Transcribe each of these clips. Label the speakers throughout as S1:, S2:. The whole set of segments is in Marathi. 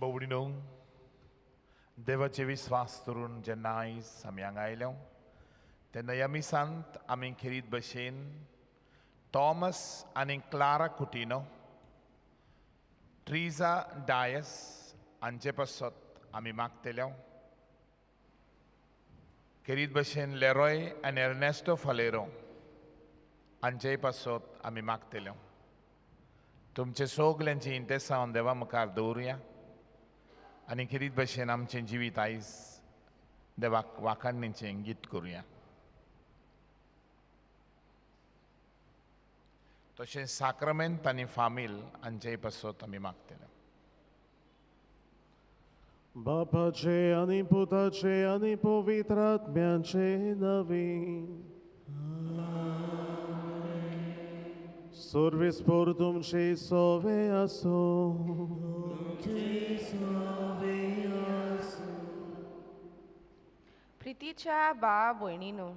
S1: Bawdinong देवाचे विश्वास करून जेन्ना आयज आमी हांगा आयल्या तेन्ना ह्या मिसांत आमी खेरीत भशेन थॉमस आनी क्लारा कुटिनो, ट्रिजा डायस हांचे पासत आमी मागतल्या. खेरीत भशेन लेरॉय आनी एर्नेस्टो फालेरो हांचेय पासत आमी मागतल्या. तुमचे सगल्यांची इंतेसांव देवा मुखार दवरुया आनी खेरीत भशेन आमचें जिवीत आयज देवाक वाखाणणेचें गीत करुया. तशेंच साक्रमेंत आनी फामील हांचेय पासत आमी मागतले.
S2: बापाचे आनी पुताचे आनी पवित्र आत्म्याचे नवी सर्वेस्पर तुमचे सोवे आसो.
S3: प्रितीच्या बा भयणीनो,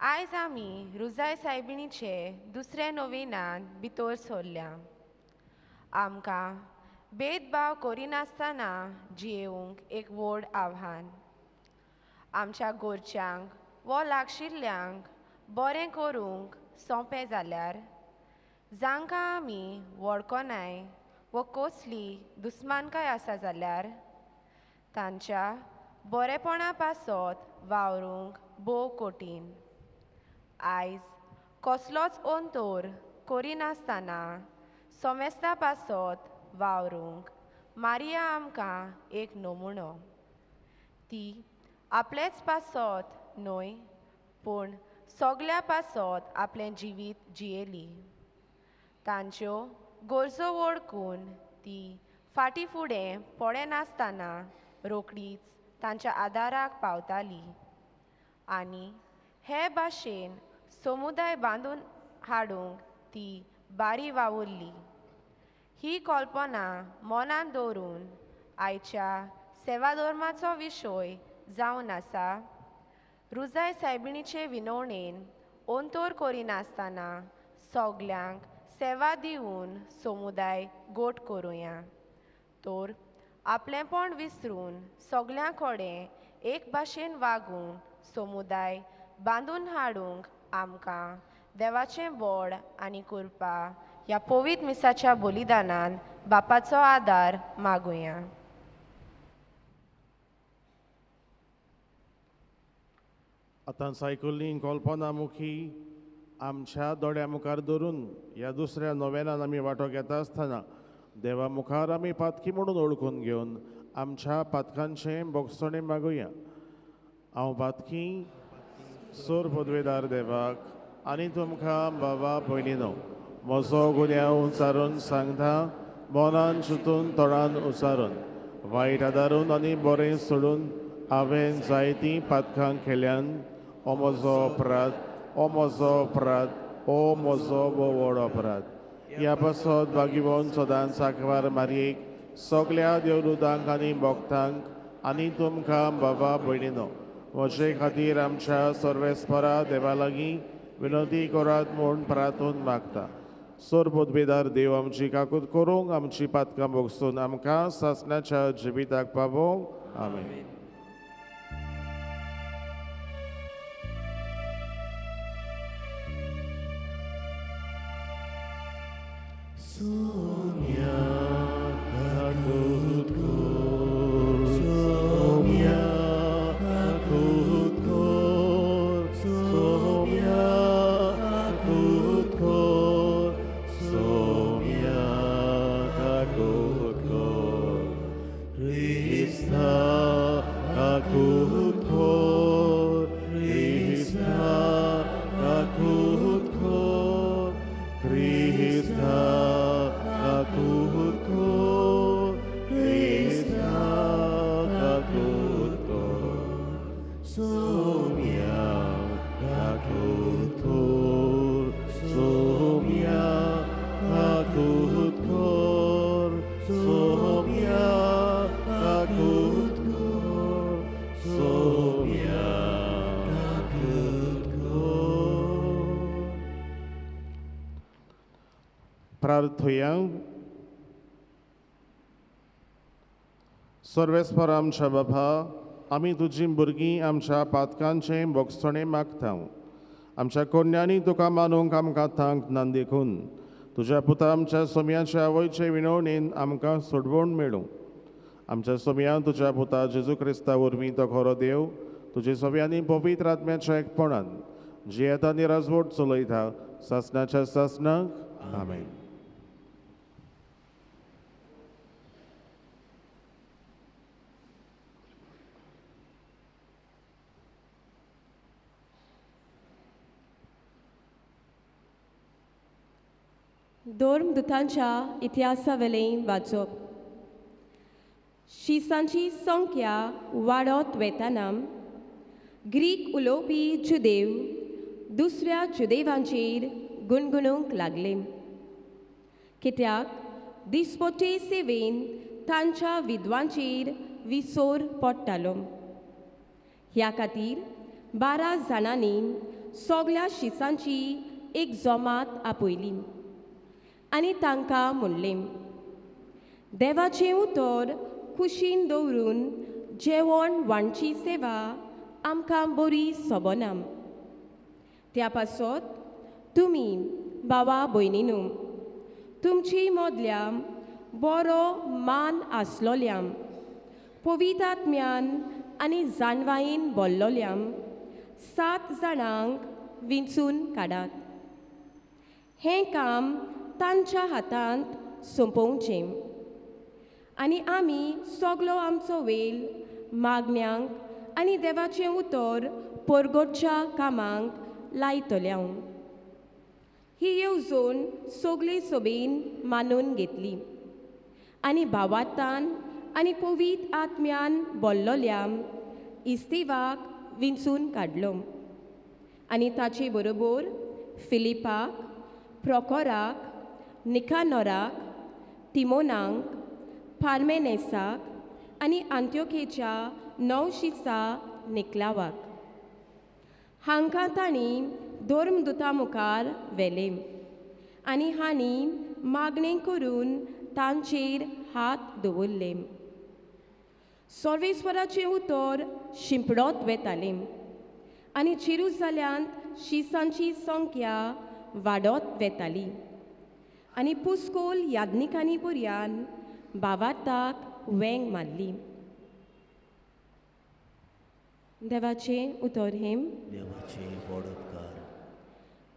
S3: आयज आमी रुजाय सायबिणीचे दुसरे नोवेनांत भितर सरल्या. आमकां भेदभाव करिनासतना जियेवंक एक व्हड आव्हान. आमच्या घरच्यांक वो लागशिल्ल्यांक बरें करूंक सोंपें जाल्यार जांकां आमी वळखनाय वो कसली दुस्मानकाय आसा जाल्यार तांच्या बरेपणा पासत वावरूंक भोव कठीण. आयज कसलोच अंतोर करिनासतना सोमेस्ता पासत वावरूंक मारिया आमकां एक नमुनो. ती आपलेच पासत न्हय पूण सगल्या पासत आपलें जिवीत जियेली. तांच्यो गरजो वळखून ती फाटीं फुडें पडनासतना रोखडीच तांच्या आदाराक पावताली आनी हे भाशेन समुदाय बांदून हाडूंक ती बारी वावुरली. ही कल्पना मनान दवरून आयच्या सेवा धर्माचो विशय जावन आसा. रुजाय सायबिणीचे विनवणेन अंतोर करिनासतना सगल्यांक सेवा दिवन समुदाय गोट करुया. तर आपलेंपण विसरून सगल्यां कडेन एक भाशेन वागून समुदाय बांदून हाडूंक आमकां देवाचें बळ आनी कृपा ह्या पवित्र मिसाच्या बलिदानान बापाचो आदार मागुया.
S2: आतां सायकलीन कल्पना मुखी आमच्या दोळ्या मुखार धरून ह्या दुसऱ्या नोवेनान आमी वांटो घेता आसतना देवा मुखार आमी पातकी म्हणून ओळखून घेवन आमच्या पातकांचें बोगसणें मागुया. हांव पातकी सोर पदवेदार देवाक आनी तुमकां बाबा भयणीनो म्हजो गुन्यांव उचारून सांगता, मनान चिंतून तोंडान उचारून वायट आदारून आनी बरें सोडून हांवें जायतीं पातकां केल्यान हो म्हजो अपराध, हो म्हजो अपराध, हो म्हजो व्हड अपराध. ह्या पासत भागिवोन सदांच साकवार मारयेक सगल्या देवदूतांक आनी भक्तांक आनी तुमकां बाबा भयणीनो म्हजे खातीर आमच्या सर्वेस्परा देवा लागीं विनंती करात म्हूण प्रार्थून मागता. सोरपोतबेदार देव आमची काकूत करूंक आमची पातकां भोगसून आमकां सासणाच्या जिविताक पावोंक आमेन. प्रार्थया. सर्वेस्पर आमच्या बाबा, आमी तुजी भुरगीं आमच्या पातकांचे भोगसणे मागता. आमच्या कोन्यांनी तुका मानूंक आमकां थांक ना देखून तुज्या पुता आमच्या सोम्याच्या आवयचे विनवणेन आमकां सोडवण मेळूं. आमच्या सोम्या तुज्या पुता जेजू क्रिस्ता वरवीं तो खरो देव तुजे सोम्यांनी पवित्र आत्म्याच्या एकपणान जी येता निराजवट चलयता सासणाच्या सासणाक आमेन.
S4: धर्मदुतांच्या इतिहासावेलें वाचप. शिसांची संख्या वाडत वेताना ग्रीक उलोवपी जुदेव दुसऱ्या जुदेवांचेर गुणगुणूंक लागले, कित्याक दिसपटे सेवेन तांच्या विद्वांचेर विसोर पडटालो. ह्या खातीर 12 जाणांनी सगळ्या शिसांची एक जमात आपयली आनी तांकां म्हणलें, देवाचें उतर कुशीन दवरून जेवण वांटची सेवा आमकां बरी सोबना. त्या पासत तुमी भावा भयणीनो तुमची मदल्या बरो मान आसलोल्या पवित्र आत्म्यान आनी जानवायेन भरलोल्या 7 जाणांक विंचून काडात. हें काम तांच्या हातांत सोंपोवचें आनी आमी सगळो आमचो वेळ मागण्यांक आनी देवाचें उतर परगटच्या कामांक लायतल्या. ही येवजण सगळे सभेन मानून घेतली आनी भावार्थान आनी पवित्र आत्म्यान भरलोल्या इस्तेवाक विंचून काडलो आनी ताचे बरोबर फिलिपाक, प्रोकोराक, निकानोराक, तिमोनाक, पार्मेनेसाक आनी आंत्योखेच्या 9 शिसा निकलावाक. हांकां तांणी धर्मदुता मुखार व्हेले आनी हांणी मागणें करून तांचेर हात दवरले. सर्वेस्वराचें उतर शिंपडत वेतालें आनी जेरुसलेमांत शिसांची संख्या वाडत वेताली आनी पुस्कोल याज्ञिकांनी पर्यान भावार्थाक वेंग मारली. देवाचें उतर हेम.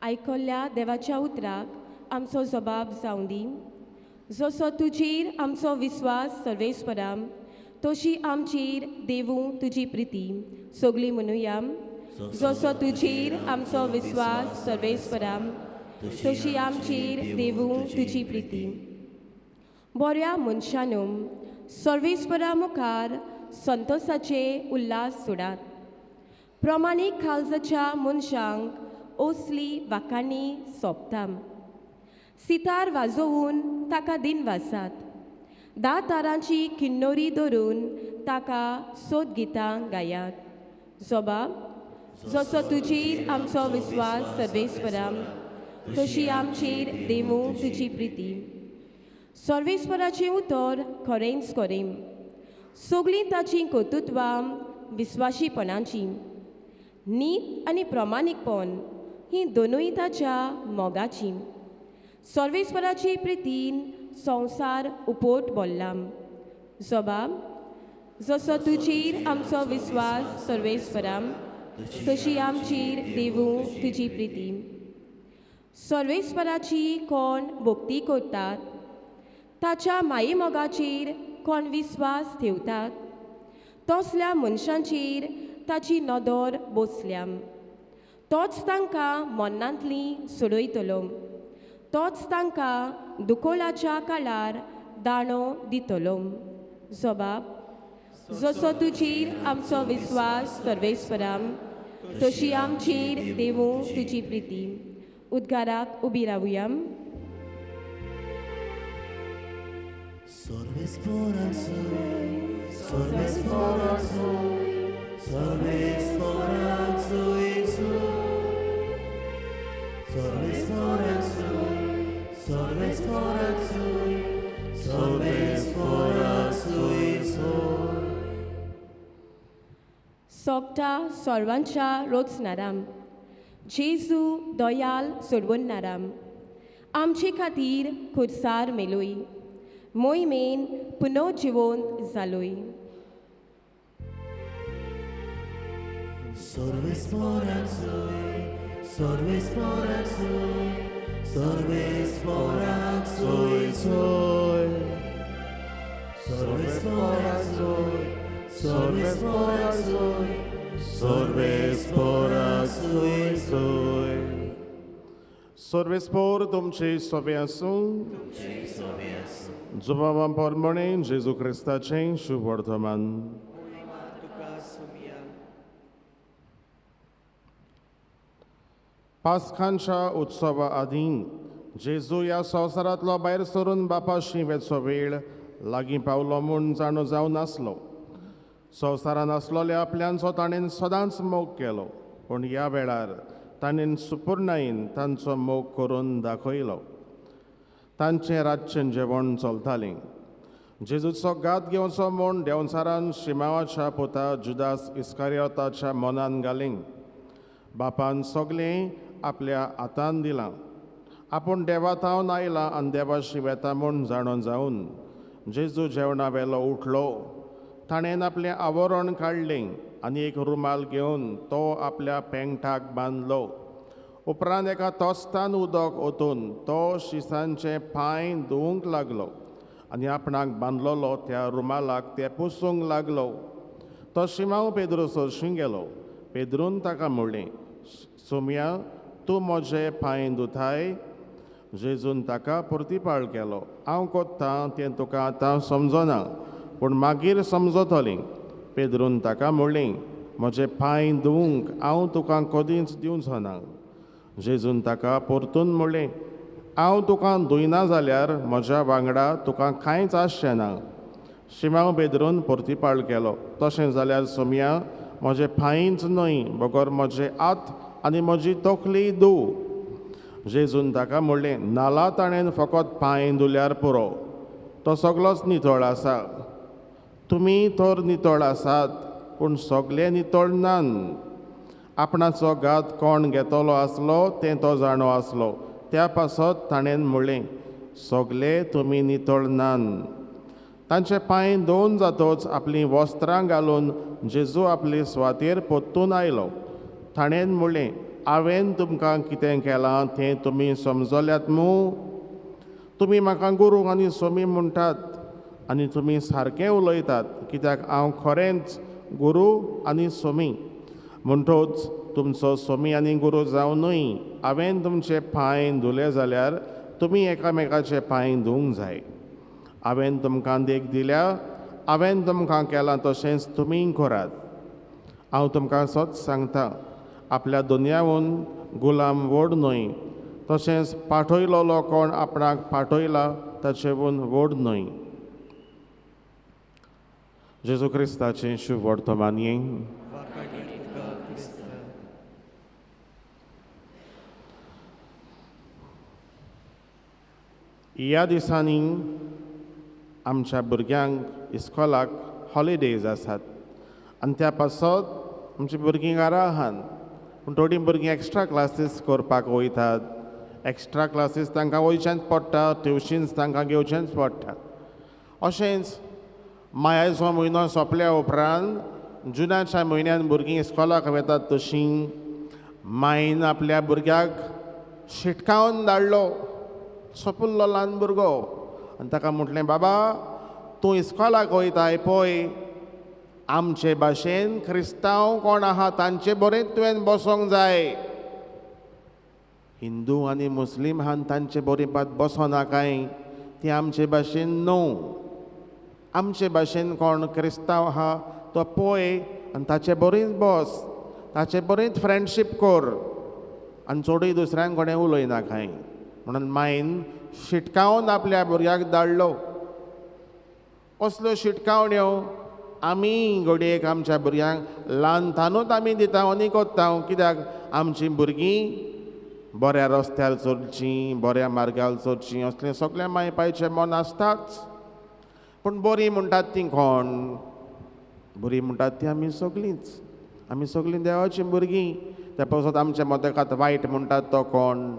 S4: आयकल्ल्या देवाच्या उतराक आमचो जबाब जावं दी. जसो तुजेर आमचो विस्वास सर्वेस्परा तशी आमचेर देवूं तुजी प्रिती सगळी म्हणुया. जसो तुजेर आमचो विस्वास सर्वेस्परा तशी आमचेर देवूं तुजी प्रिती. बऱ्या मनशानो सर्वेस्परा मुखार संतोसाचे उल्हास सोडात. प्रमाणीक काळजाच्या मनशांक असली वाखाणी सोबता. सितार वाजोवन ताका दिनवासात. 10 तारांची किन्नोरी धरून ताका सोद गितां गायात. जबाब. जसो तुजेर आमचो विस्वास सर्वेस्परा तशी आमचेर देवूं तुजी प्रिती. सर्वेस्पराचें उतर खरेंच खरें. सगळीं ताची कर्तृत्वां विस्वाशीपणाची. नीत आनी प्रमाणीकपण ही दोनूय ताच्या मोगाची. सर्वेस्पराचे प्रितीन संवसार उपोट बोल्ला. जबाब: जसो तुजेर आमचो विस्वास सर्वेस्पराम, तशी आमचेर देवूं तुजी प्रिती. सर्वेस्पराची कोण भक्ती करतात, ताच्या माये मोगाचेर कोण विस्वास ठेवतात, तसल्या मनशांचेर ताची नदर बसल्या. तोच तांकां मन्नांतली सोडयतलो. तोच तांकां दुकोलाच्या काळार दाणो दितलो. जबाब: जसो तुजेर आमचो विस्वास सर्वेस्पराम, तशी आमचेर देवूं तुजी प्रिती. उद्गाराक उबी रावया. सोगटा सर्वांच्या रोचणाराम, जेजू दयाल सोडवणाराम, आमचे खातीर खुर्सार मेलोय, मोहिमेन पुनर्जिवंत जालोय.
S2: Sorvespor तुमचे सोबे आसूं. जुबाबा पोरमणे जेजू क्रिस्ताचें शुभ वर्तमान. पास्कांच्या उत्सवा आदीं जेजू ह्या संवसारांतलो भायर सरून बापाशी वेचो वेळ लागीं पावलो म्हूण जाणो जावन नासलो. संवसारान आसलोल्या आपल्यांचो ताणें सदांच मोग केलो, पूण ह्या वेळार ताणें सुपूर्णायेन तांचो मोग करून दाखयलो. तांचें रातचें जेवण चलतालें. जेजूचो घात घेवचो म्हूण देंवचारान शिमावाच्या पुता जुदास इस्कारियोताच्या मनान घालें. बापान सगलें आपल्या हातान दिलां. आपूण देवातावन आयला आनी देवाशी वेता म्हूण जाणो जावन जेजू जेवणा वेलो उठलो. ताणें आपलें आवरण काडलें आनी एक रुमाल घेवन तो आपल्या पेंगटाक बांदलो. उपरांत एका तोस्तान उदक ओतून तो शिसांचे पांय धुवंक लागलो आनी आपणाक बांदलोलो त्या रुमालाक ते पुसूंक लागलो. तो शिमाव पेद्रू सरशीं गेलो. पेद्रून ताका म्हणलें, सोम्या, तूं म्हजे पांय धुताय? जेजून ताका प्रतिपाळ केलो, हांव कोत्तां तें तुका आतां समजना, पूण मागीर समजतलें. पेद्रून ताका म्हणलें, म्हजे पांय धुवंक हांव तुका कदींच दिवचो ना. जेजून ताका परतून म्हणलें, हांव तुका धुयना जाल्यार म्हज्या वांगडा तुका कांयच आसचें ना. शिमाव पेद्रून प्रतिपाळ केलो, तशें जाल्यार सोम्या, म्हजे पांयच न्हय, बगर म्हजे हात आनी म्हजी तकली धुव. जेजून ताका म्हणलें, नाला ताणें फकत पांय धुल्यार पुरो, तो सगलोच नितळ आसा. तुमी तर नितळ आसात, पूण सगळे नितळ नात. आपणाचो घात कोण घेतलो आसलो तें तो जाणो आसलो. त्या पासत ताणें म्हणलें, सगळे तुमी नितळ नात. तांचे पांय धुवन जातच आपलीं वस्त्रां घालून जेजू आपले स्वातेर पोत्तून आयलो. ताणें म्हणलें, हांवें तुमकां कितें केलां तें तुमी समजल्यात मूं? तुमी म्हाका गुरू आनी सोमी म्हणटात आनी तुमी सारकें उलयतात, कित्याक हांव खरेंच गुरू आनी सोमी. म्हणटच तुमचो सोमी आनी गुरू जावनूय हांवें तुमचे पांय धुले जाल्यार तुमी एकामेकाचे पांय धुवंक जाय. हांवें तुमकां देख दिल्या, हांवें तुमकां केलां तशेंच तुमी करात. हांव तुमकां सच सांगतां, आपल्या दुनयावून गुलाम व्हड न्हय, तशेंच पाठयलोलो कोण आपणाक पाठयला ताचेवून व्हड न्हय. जेजू क्रिस्ताचें शुभ वर्तमान यें. ह्या दिसांनी आमच्या भुरग्यांक इस्कॉलाक हॉलिडेज आसात आनी त्या पासत आमची भुरगीं घरा आहात पूण थोडीं भुरगीं एक्स्ट्रा क्लासीस करपाक वयतात एक्स्ट्रा क्लासीस तांकां वयचेंच पडटा ट्युशन्स तांकां घेवचेंच पडटा अशेंच मायाचो म्हयनो सोंपल्या उपरांत जुनाच्या म्हयन्यान भुरगीं इस्कॉलाक वेतात तशीं मायन आपल्या भुरग्याक शिटकावन धाडलो सोंपुल्लो ल्हान भुरगो आनी ताका म्हटलें बाबा तूं इस्कॉलाक वयताय पळय आमचे भाशेन क्रिस्तांव कोण आहा तांचे बरें तुवें बसोंक जाय हिंदू आनी मुस्लीम आहान तांचे बरोबर बसोना काय ती आमचे भाशेन न्हू आमचे भाशेन कोण क्रिस्तांव आहा तो पळय आनी ताचे बरेंच बस ताचे बरेंच फ्रेंडशीप कर आनी चोडूय दुसऱ्यांक कोणें उलयना काय म्हणून मायन शिटकावन आपल्या भुरग्याक धाडलो असल्यो शिटकावण्यो आमी घडयेक आमच्या भुरग्यांक ल्हानथानूच आमी दिता आनी कोत्ता कित्याक आमचीं भुरगीं बऱ्या रस्त्यार चलचीं बऱ्या मार्गार चलचीं असलें सगळें मायपाचें मन आसताच पूण बरीं म्हणटात तीं कोण बरीं म्हणटात तीं आमी सगळीं देवाचीं भुरगीं त्या पासत आमच्या मदकांत वायट म्हणटात तो कोण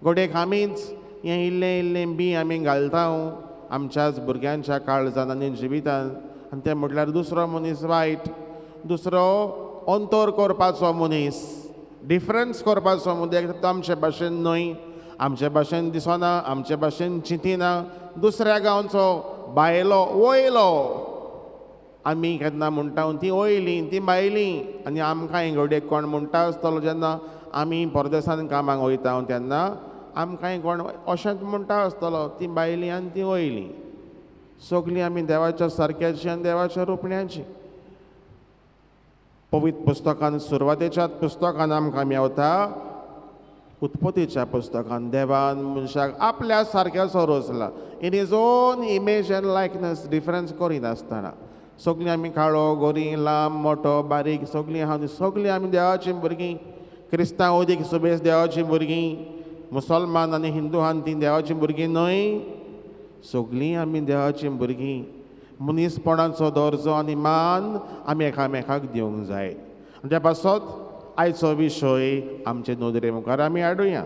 S2: घडयेक आमीच हें इल्लें इल्लें बी आमी घालता आमच्याच भुरग्यांच्या काळजान आनी जिवितान आनी तें म्हटल्यार दुसरो मनीस वायट दुसरो अंतर करपाचो मनीस डिफरन्स करपाचो मनीस तो आमचे भाशेन न्हय आमचे भाशेन दिसना आमचे भाशेन चिंतिना दुसऱ्या गांवचो भायलो वयलो आमी केन्ना म्हणटा ती वयलीं ती भायलीं आनी आमकांय घडयेक कोण म्हणटा आसतलो जेन्ना आमी परदेसान कामाक वयता तेन्ना आमकांय कोण अशेंच म्हणटा आसतलो ती भायलीं आनी ती वयलीं सगलीं आमी देवाच्या सारक्याची आनी देवाच्या रुपण्याची पवित्र पुस्तकान सुरवातेच्याच पुस्तकान आमकां मेवता उत्पत्तीच्या पुस्तकान देवान मनशाक आपल्या सारक्याचो रचला in his own image and likeness difference करिनासतना सगलीं आमी काळो गोरी लांब मोठो बारीक सगलीं आहा सगलीं आमी देवाचीं भुरगीं क्रिस्तांव अदीक सुबेज देवाचीं भुरगीं मुसलमान आनी हिंदू आहा तीं देवाचीं भुरगीं न्हय सगलीं आमी देवाचीं भुरगीं मनीसपणाचो दर्जो आनी मान आमी एकामेकाक दिवंक जाय त्या पासत आयचो विशय आमचे नदरे मुखार आमी हाडुया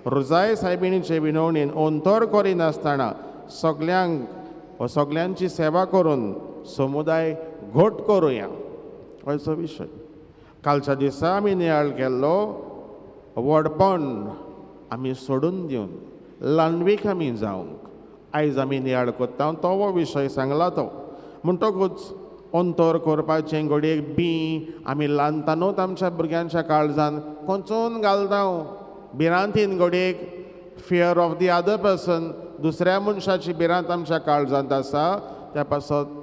S2: रुजाय सायबिणीचे विनवणेन अंतर करिनासतना सगल्यांक सगल्यांची सेवा करून समुदाय घट करुया आयचो विशय कालच्या दिसा आमी नियाळ केल्लो व्हडपण आमी सोडून दिवन ल्हानवीक आमी जावंक आयज आमी नियाळ कोत्ता तो हो विशय सांगला तो म्हणटकूच अंतर करपाचें घडयेक बी आमी ल्हानथानूच आमच्या भुरग्यांच्या काळजान कोंचोवन घालता भिरांतीन घडयेक fear of the other person दुसऱ्या मनशाची भिरांत आमच्या काळजांत आसा त्या पासत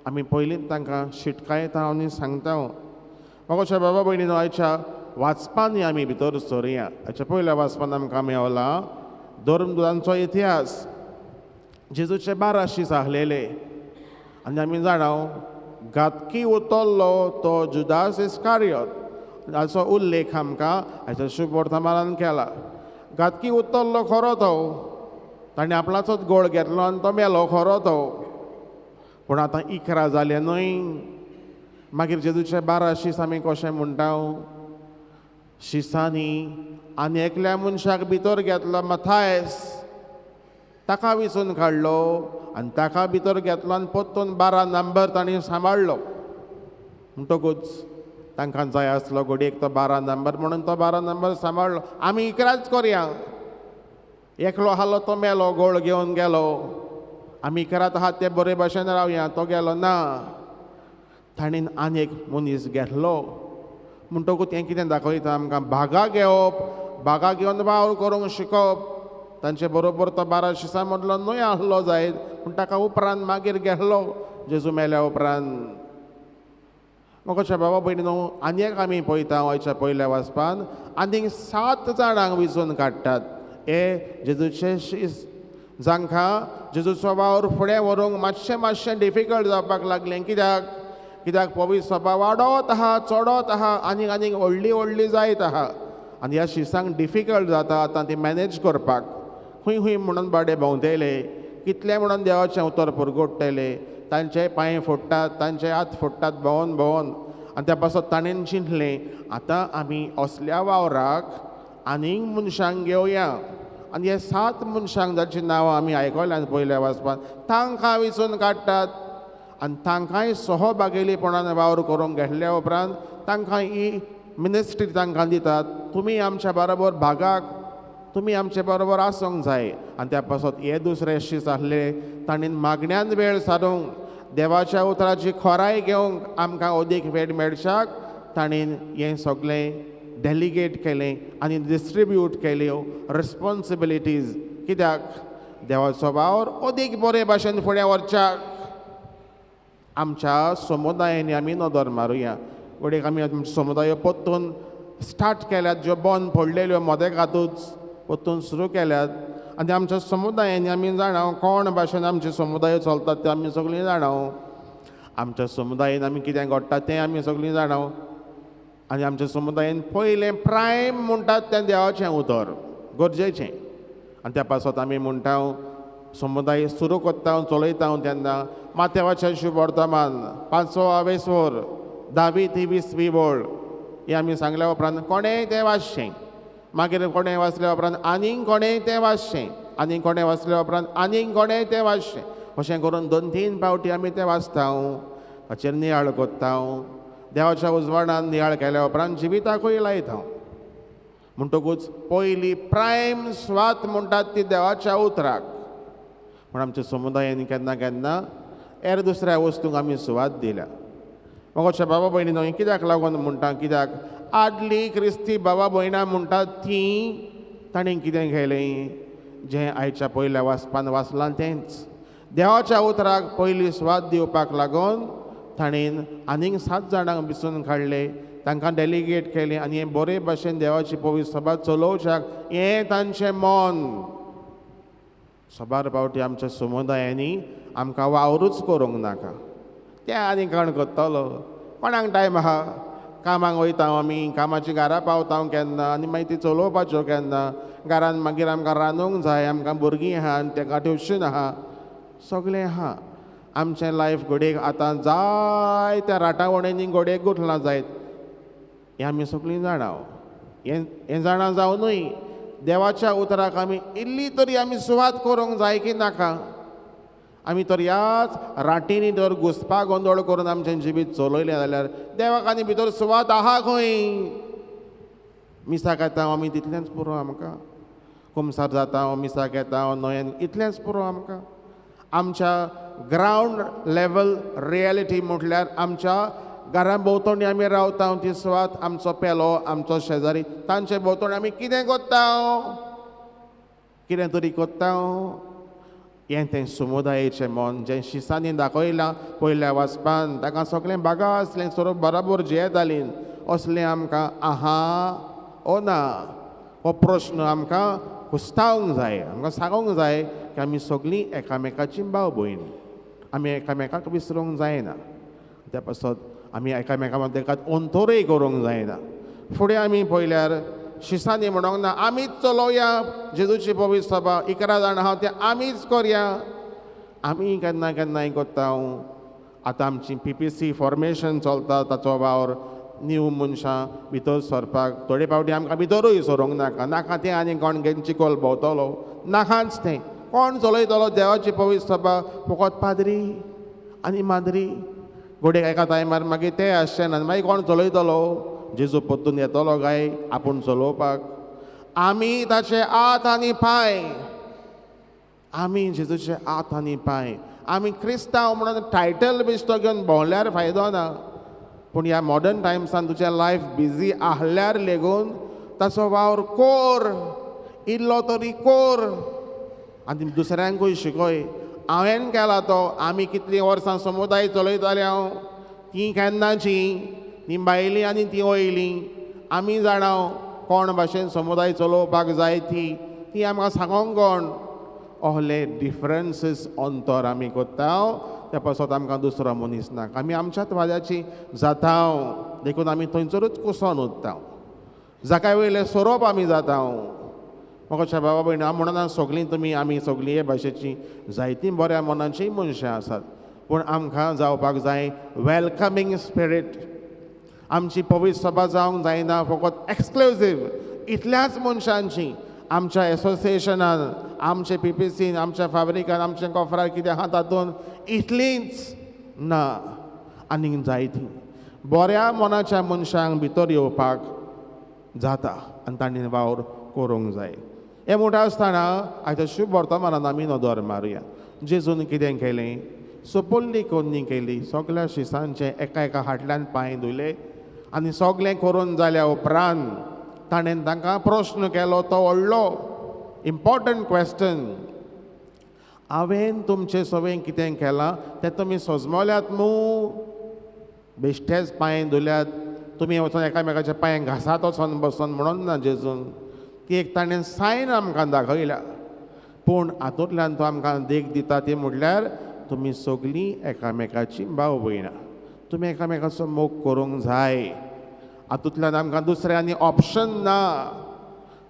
S2: आमी पयलींच तांकां शिटकायता आनी सांगता म्हाका बाबा भयणीनो आयच्या वाचपांनी आमी भितर सरुया हाच्या पयल्या वाचपान आमकां मेवला धर्मदुतांचो इतिहास जेजूचे 12 शीस आहलेले आनी आमी जाणा घातकी उतरलो तो जुदास इस्कारियोत हाचो उल्लेख आमकां हाच्या शुभ वर्तमानान केला घातकी उतरलो खरो तो ताणें आपणाचोच गोळ घेतलो आनी तो मेलो खरो तो पूण आतां 11 जाले न्हय मागीर जेजूचे 12 शीस आमी कशें म्हणटा शिसांनी आनी एकल्या मनशाक भितर घेतलो मथायस ताका विचून काडलो आनी ताका भितर घेतलो आनी परतून 12 नंबर ताणें सांबाळलो म्हणटकूच तांकां जाय आसलो घडयेक तो 12 नंबर म्हणून तो 12 नंबर सांबाळलो आमी 11च करया एकलो आसलो तो मेलो गोळ घेवन गेलो आमी 11 आहात ते बरे भाशेन रावया तो गेलो ना ताणें आनी एक मनीस घेतलो म्हणटकूच हें कितें दाखयता आमकां भागा घेवप भागा घेवन वावर करूंक शिकप तांचे बरोबर तो 12 शिसां मदलो न्हय आसलो जायत पूण ताका उपरांत मागीर गेल्लो जेजू मेल्या उपरांत म्हाका बाबा भयणीनो आनी एक आमी पळयता आयच्या पयल्या वाचपान आनीक 7 जाणांक विचून काडटात हे जेजूचे शीस जांकां जेजूचो वावर फुडें व्हरूंक मातशें डिफिकल्ट जावपाक लागलें कित्याक पवित्र सभा वाडत आहा चडत आहा आनीक आनीक व्हडली जायत आहा आनी ह्या शिसांक डिफिकल्ट जाता आतां ती मॅनेज करपाक खूंय खूंय म्हणून बाडे भोंवतले, कितले म्हणून देवाचें उतर पुरगोडटले, तांचे पांय फोडटात, तांचे हात फोडटात भोंवन भोंवन. आनी त्या पासत ताणें चिंतलें, आतां आमी असल्या वावराक आनीक मनशांक घेवया. आनी हे 7 मनशांक जाची नांवां आमी आयकल्यात पयल्या वाचपान, तांकां वेंचून काडटात आनी तांकांय सहभागिलीपणान वावर करूंक घेतल्या उपरांत तांकां ही मिनिस्ट्री तांकां दितात. तुमी आमच्या बरोबर भागाक, तुमी आमचे बरोबर आसूंक जाय. आनी त्या पासत हे दुसरे शीस आसले, ताणें मागण्यांत वेळ सारूंक, देवाच्या उतराची खोराय घेवंक आमकां अदीक वेळ मेळच्याक ताणें हें सगळें डेलिगेट केलें आनी डिस्ट्रिब्यूट केल्यो रिस्पॉन्सिबिलिटीज. कित्याक देवाचो वावर अदीक बरे भाशेन फुडें व्हरच्याक आमच्या समुदायांनी आमी नदर मारुया. फुडें आमी आमचे समुदाय परतून स्टार्ट केल्यात, ज्यो बंद पडलेल्यो मदेकातूच परतून सुरू केल्यात. आनी आमच्या समुदायांनी आमी जाणाव कोण भाशेन आमचे समुदाय चलतात ते आमी सगळीं जाणाव. आमच्या समुदायान आमी कितें घडटा तें आमी सगळीं जाणाव. आनी आमच्या समुदायान पयलें प्रायम म्हणटात तें देवाचें उतर गरजेचें. आनी त्या पासत आमी म्हणटा समुदाय सुरू कोत्ता चलयता तेन्ना माथेवाचें शुभ वर्तमान 5वा वेसवर 10वी ते 20वी वळ हें आमी सांगल्या उपरांत कोणेंय तें वाचचें. मागीर कोणें वाचल्या उपरांत आनीक कोणेंय तें वाचचें, आनीक कोणें वाचल्या उपरांत आनीक कोणेंय तें वाचचें. अशें करून 2-3 फावटी आमी तें वाचता, ताचेर नियाळ कोत्ता. देवाच्या उजवाडान नियाळ केल्या उपरांत जिविताकूय लायता. म्हणटकूच पयली प्रायम स्वात म्हणटात ती देवाच्या उतराक. पूण आमच्या समुदायान केन्ना केन्ना हेर दुसऱ्या वस्तूंक आमी सुवात दिल्या. मोगोच्या बाबा भयणीनो हें कित्याक लागून म्हणटा, कित्याक आदली क्रिस्ती बाबा भयणां म्हणटात तीं ताणें कितें केलें, जें आयच्या पयल्या वाचपान वाचलां तेंच. देवाच्या उतराक पयली स्वात दिवपाक लागून ताणें आनीक 7 जाणांक बिसून काडले, तांकां डेलिगेट केलें आनी हें बरे भाशेन देवाची पवित्र सभा चलोवच्याक हें तांचें मन. सबार फावटी आमच्या समुदायांनी आमकां वावरूच करूंक नाका. तें आनी कोण करतलो, कोणाक टायम आहा, कामाक वयता आमी, कामाची घरा पावता केन्ना आनी मागीर ती चलोवपाच्यो केन्ना, घरान मागीर आमकां रांदूंक जाय, आमकां भुरगीं आहा आनी तेका ट्युशन आहा, सगळें आहा. आमचें लायफ घडयेक आतां जायत्या राटावणींनी घडयेक गुठलां जायत हें आमी सगळीं जाणाव. हें जाणा जावनूय देवाच्या उतराक आमी इल्ली तरी आमी सुवात करूंक जाय की नाका. आमी तर ह्याच राटींनी तर घुसपा गोंदळ करून आमचें जिवीत चलयलें जाल्यार देवाक आनी भितर सुवात आहा खंय. मिसाक येता आमी तितलेंच पुरो आमकां, कुमसार जाता मिसाक येता न्हंयेन इतलेंच पुरो आमकां. आमच्या ग्रावंड लेवल रियलिटी म्हटल्यार आमच्या घरा भोंवतणी आमी रावता ती सुवात, आमचो पेलो, आमचो शेजारी, तांचे भोंवतणी आमी कितें कोत्ता, कितें तरी कोत्ता. हें तें समुदायाचें मन जें शिसांनी दाखयलां पयल्या वाचपान, ताका सगळें बागा आसलें, सगळें बराबर जियेतालीं. असलें आमकां आहा ओ ना हो प्रश्न आमकां हुस्तावंक जाय, आमकां सांगूंक जाय की आमी सगळीं एकामेकाची भाव भयण, आमी एकामेकाक विसरूंक जायना. त्या पासत आमी एकामेका मदें अंतरूय करूंक जायना. फुडें आमी पळयल्यार शिसांनी म्हणूंक ना आमीच चलोवया जेजूची पवित्र सभा, 11 जाण आहा ते आमीच करया. आमी केन्ना केन्नाय कोत्ता. आतां आमची PPC फॉर्मेशन चलता, ताचो वावर न्यू मनशां भितर सरपाक थोडे फावटी आमकां भितरूय सरूंक नाका. नाका तें आनी कोण घेवन चिकोल भोंवतलो, नाकाच तें. कोण चलयतलो देवाची पवित्र सभा? फकत पाद्री आनी माद्री. घोडे एका टायमार मागीर ते आसचे ना, मागीर कोण चलयतलो? जेजू परतून येतलो काय आपूण चलोवपाक? आमी ताचे हात आनी पांय, आमी जेजूचे हात आनी पांय. आमी क्रिस्तांव म्हणून टायटल बिश्तो घेवन भोंवल्यार फायदो ना. पूण ह्या मॉडर्न टायम्सान तुजें लायफ बिजी आहल्यार लेगून ताचो वावर कोर, इल्लो तरी कोर आनी दुसऱ्यांकूय शिकय. हांवें केला तो. आमी कितलीं वर्सां समुदाय चलयताले हांव, तीं केन्नाची, तीं बायलीं आनी तीं वयलीं. आमी जाणाव कोण भाशेन समुदाय चलोवपाक जाय ती आमकां सांगोंक कोण. ohले डिफरन्सीस अंतर आमी कोत्ता. त्या पासत आमकां दुसरो मनीस ना. आमी आमच्याच वाद्याची जाता देखून आमी थंयसरूच कुसोन उरता. जाका वयले सोरोप आमी जाता. म्हाका बाबा भयणी हांव म्हणना सगळीं तुमी आमी सगळीं हे भाशेचीं जायतीं बऱ्या मनाचीं मनशां आसात, पूण आमकां जावपाक जाय वेलकमींग स्पिरीट. आमची पवित्र सभा जावंक जायना फकत एक्सक्लुसीव इतल्याच मनशांची. आमच्या एसोसिएशनान, आमचे PPCन, आमच्या फाब्रिकान, आमच्या कॉफरार कितें आहा तातूंत इतलींच ना, आनीक जायतीं बऱ्या मनाच्या मनशांक भितर येवपाक जाता आनी तांणी वावर करूंक जाय. हें म्हणटा आसतना आयच्या शुभ वर्तमानान आमी नदर मारुया. जेजून कितें केलें, सोपोल्ली कोन्नी केली, सगल्या शिसांचे एका एका हाटल्यान पांय धुले आनी सगलें करून जाल्या उपरांत ताणें तांकां प्रश्न केलो, तो व्हडलो इम्पॉर्टंट क्वेश्चन. हांवें तुमचे सवें कितें केलां तें तुमी सोजमल्यात मूं? बेश्टेच पांय धुल्यात, तुमी वचून एकामेकाच्या पांयांक घासात वचोन बसून म्हणून ना जेजून. ती एक ताणें सायन आमकां दाखयल्या, पूण हातूंतल्यान तो आमकां देख दिता ती म्हणल्यार तुमी सगलीं एकामेकाची भाव भयणां, तुमी एकामेकाचो मोग करूंक जाय. हातूंतल्यान आमकां दुसरें आनी ऑप्शन ना.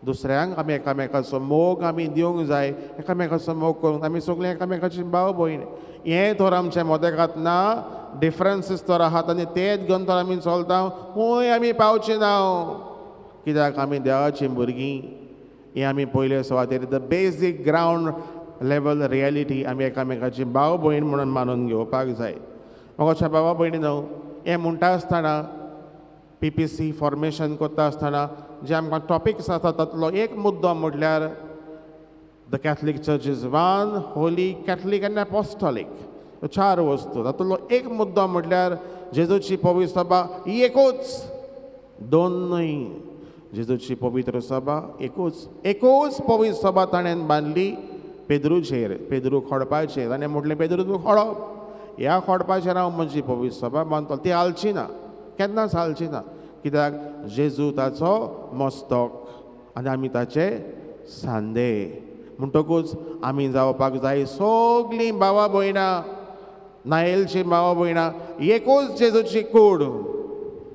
S2: दुसऱ्यांक आमी एकामेकाचो मोग आमी दिवंक जाय, एकामेकाचो मोग करूंक आमी सगळीं एकामेकाची भाव भयण. हें तर आमच्या मदेकांत ना, डिफरन्सीस तर आहात आनी तेच घेवन तर आमी चलता. खूंय आमी पावची ना, कित्याक आमी देवाचीं भुरगीं. हें आमी पयले सुवातेर the basic ground level reality आमी एकामेकाची भाव भयण म्हणून मानून घेवपाक जाय. म्हाका बाबा भयणीनो, हें म्हणटा आसतना PPC फॉर्मेशन करता आसतना जे आमकां टॉपिक्स आसा तातूंतलो एक मुद्दो म्हटल्यार the Catholic church is one, holy, Catholic and apostolic. 4 वस्तू. तातूंतलो एक मुद्दो म्हटल्यार जेजूची पवित्र सभा ही एकूच, 2 न्हय. जेजूची पवित्र सभा एकूच पवित्र सभा ताणें बांदली पेद्रूचेर, पेद्रू खोडपाचेर. ताणें म्हटलें पेद्रू तूं खोडप, ह्या खोडपाचेर हांव म्हजी पवित्र सभा बांदतलो. ती हालची ना, केन्नाच हालची ना, कित्याक जेजू ताचो मस्तक आनी आमी ताचे सांदे. म्हणटकूच आमी जावपाक जाय सगलीं भावां भयणां, नायेलची भावां भयणां एकूच जेजूची कूड.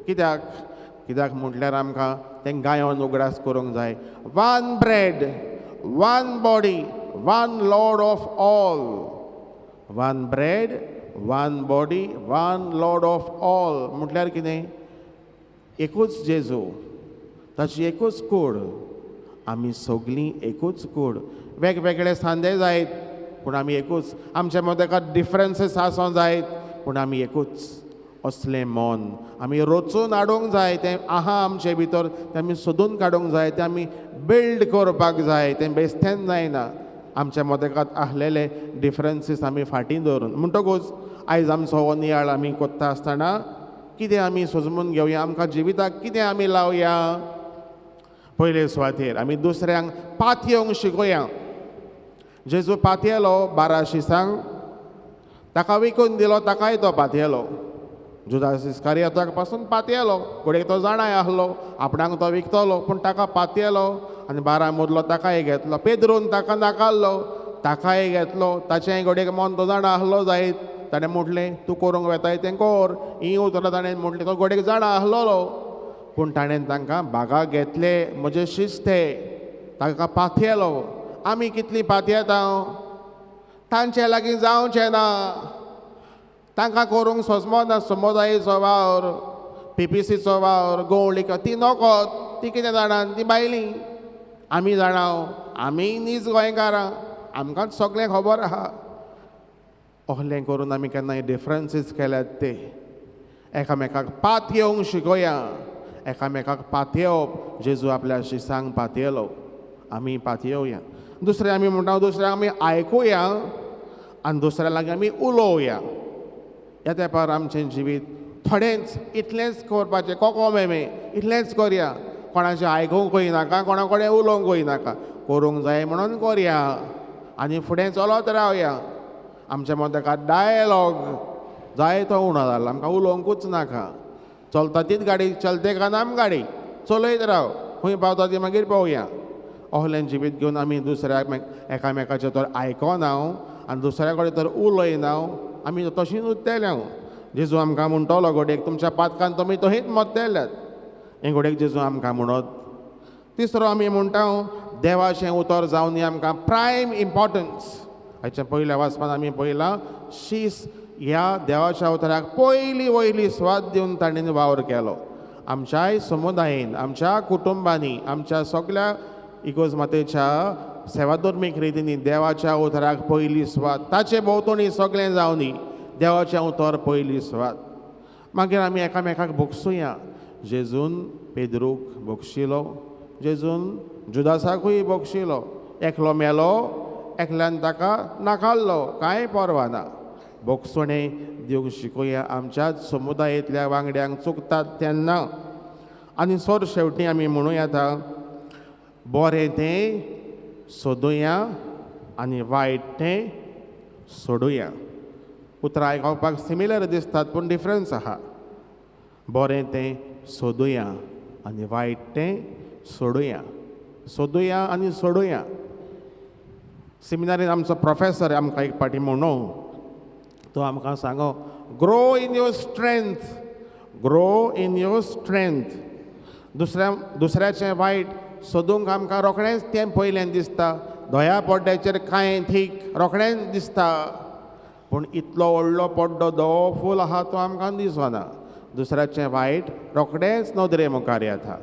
S2: कित्याक म्हटल्यार आमकां तें गायोन उगडास करूंक जाय. One bread, one body, one Lord of all. One bread, one body, one Lord of all म्हटल्यार कितें? एकूच जेजू, ताची एकूच कूड, आमी सगलीं एकूच कूड. वेगवेगळे सांदे जायत पूण आमी एकूच. आमच्या मदें डिफरन्सीस आसूं जायत पूण आमी एकूच. असलें मन आमी रचून हाडूंक जाय. तें आहा आमचे भितर, तें आमी सोदून काडूंक जाय, तें आमी बिल्ड करपाक जाय. तें बेश्टेंच जायना. आमच्या मदेकांत आसलेले डिफरन्सीस आमी फाटीं दवरून. म्हणटकूच आयज आमचो हो नियाळ आमी कोत्ता आसतना कितें आमी सजमून घेवया, आमकां जिविताक कितें आमी लावया. पयले सुवातेर आमी दुसऱ्यांक पातयेवंक शिकोया. जेजू पातयेलो 12 शिसांक, ताका विकून दिलो, ताकाय तो पातयेलो. जुदास इस्कारियोताक पासून पातयेलो. फुडें तो जाणाय आसलो, आपणाक तो विकतलो, पूण ताका पातयेलो आनी 12 मदलो ताकाय घेतलो. पेद्रून ताका नाकारलो, ताकाय घेतलो. ताचेय घोडेक मन तो जाणा आसलो जायत. ताणें म्हटलें तूं करूंक वेताय तें कर. ही उतरां ताणें म्हटलें. तो घोडेक जाणा आसलोलो, पूण ताणें तांकां बागाक घेतले. म्हजे शिस्ते ताका पातयेलो. आमी कितलीं पातयेता, तांचे लागीं जावचें ना. तांकां करूंक सोजमोना समुदायाचो वावर, PPCचो वावर, गवळीक ती नोकोत. ती कितें जाणां, ती बायलीं. आमी जाणां, आमी नीज गोंयकारां, आमकांच सगळें खबर आहा. असलें करून आमी केन्नाय डिफरन्सीस केल्यात ते. एकामेकाक पातयेवंक शिकोया. एकामेकाक पातयेवप. जेजू आपल्या शिसांक पातयेलो, आमी पातयेवया. दुसरें आमी म्हणटा दुसऱ्यांक आमी आयकुया आनी दुसऱ्या लागीं आमी उलोवया. ह्या तेंपार आमचें जिवीत थोडेंच इतलेंच करपाचें, कोको मेमे इतलेंच करया. कोणाचें आयकूंकूय नाका, कोणा कडेन उलोवंकूय नाका. करूंक जाय म्हणून करया आनी फुडें चलत रावया. आमच्या मदेकांत डायलॉग जाय तो उणो जाला. आमकां उलोवंकूच नाका. चलता तीच गाडी, चलते का नाम गाडी, चलयत राव. खंय पावता ती मागीर पळोवया. असलें जिवीत घेवन आमी दुसऱ्याक एकामेकाचें तर आयकोना आनी दुसऱ्या कडेन तर उलयना. आमी तशींच उरतल्या. जेजू आमकां म्हणटलो घोडेक, तुमच्या पातकान तुमी तशींच मत्तेल्यात. हें घोडेक जेजू आमकां म्हणत. तिसरो आमी म्हणटा देवाचें उतर जावन आमकां प्रायम इम्पॉर्टन्स. हाच्या पयल्या वाचपान आमी पळयलां शीस ह्या देवाच्या उतराक वयली स्वाद दिवन ताणें वावर केलो. आमच्याय समुदायान, आमच्या कुटुंबांनी, आमच्या सगळ्या इगोजमातेच्या सेवाधर्मीक रितींनी देवाच्या उतराक पयली स्वाद, ताचे भोंवतणी सगळें जावनी देवाचें उतर पयली स्वाद. मागीर आमी एकामेकाक भोगसूया. जेजून पेद्रूक भोगशिलो, जेजून जुदासाकूय भोगशिलो. एकलो मेलो, एकल्यान ताका नाकाल्लो, कांय परवा ना. भोगसणें दिवंक शिकोया आमच्याच समुदायातल्या वांगड्यांक चुकतात तेन्ना. आनी सर शेवटी आमी म्हणूं येता बरें तें सोदुया आनी वायट तें सोडुया. उतरां आयकपाक सिमिलर दिसतात पूण डिफरन्स आहा. बरें तें सोदुया आनी वायट तें सोडुया. सोदुया आनी सोडुया. सेमिनारीन आमचो प्रोफेसर आमकां एक पाटी म्हणू, तो आमकां सांगो grow in your strength, grow in your strength. दुसऱ्याचें वायट सोदूंक आमकां रोखडेंच तें पयलें दिसता. दोया पड्ड्याचेर कांय थीक रोखडेंच दिसता, पूण इतलो व्हडलो पड्डो दोवो फूल आहा तो आमकां दिसना. दुसऱ्याचें वायट रोखडेंच नदरे मुखार येता.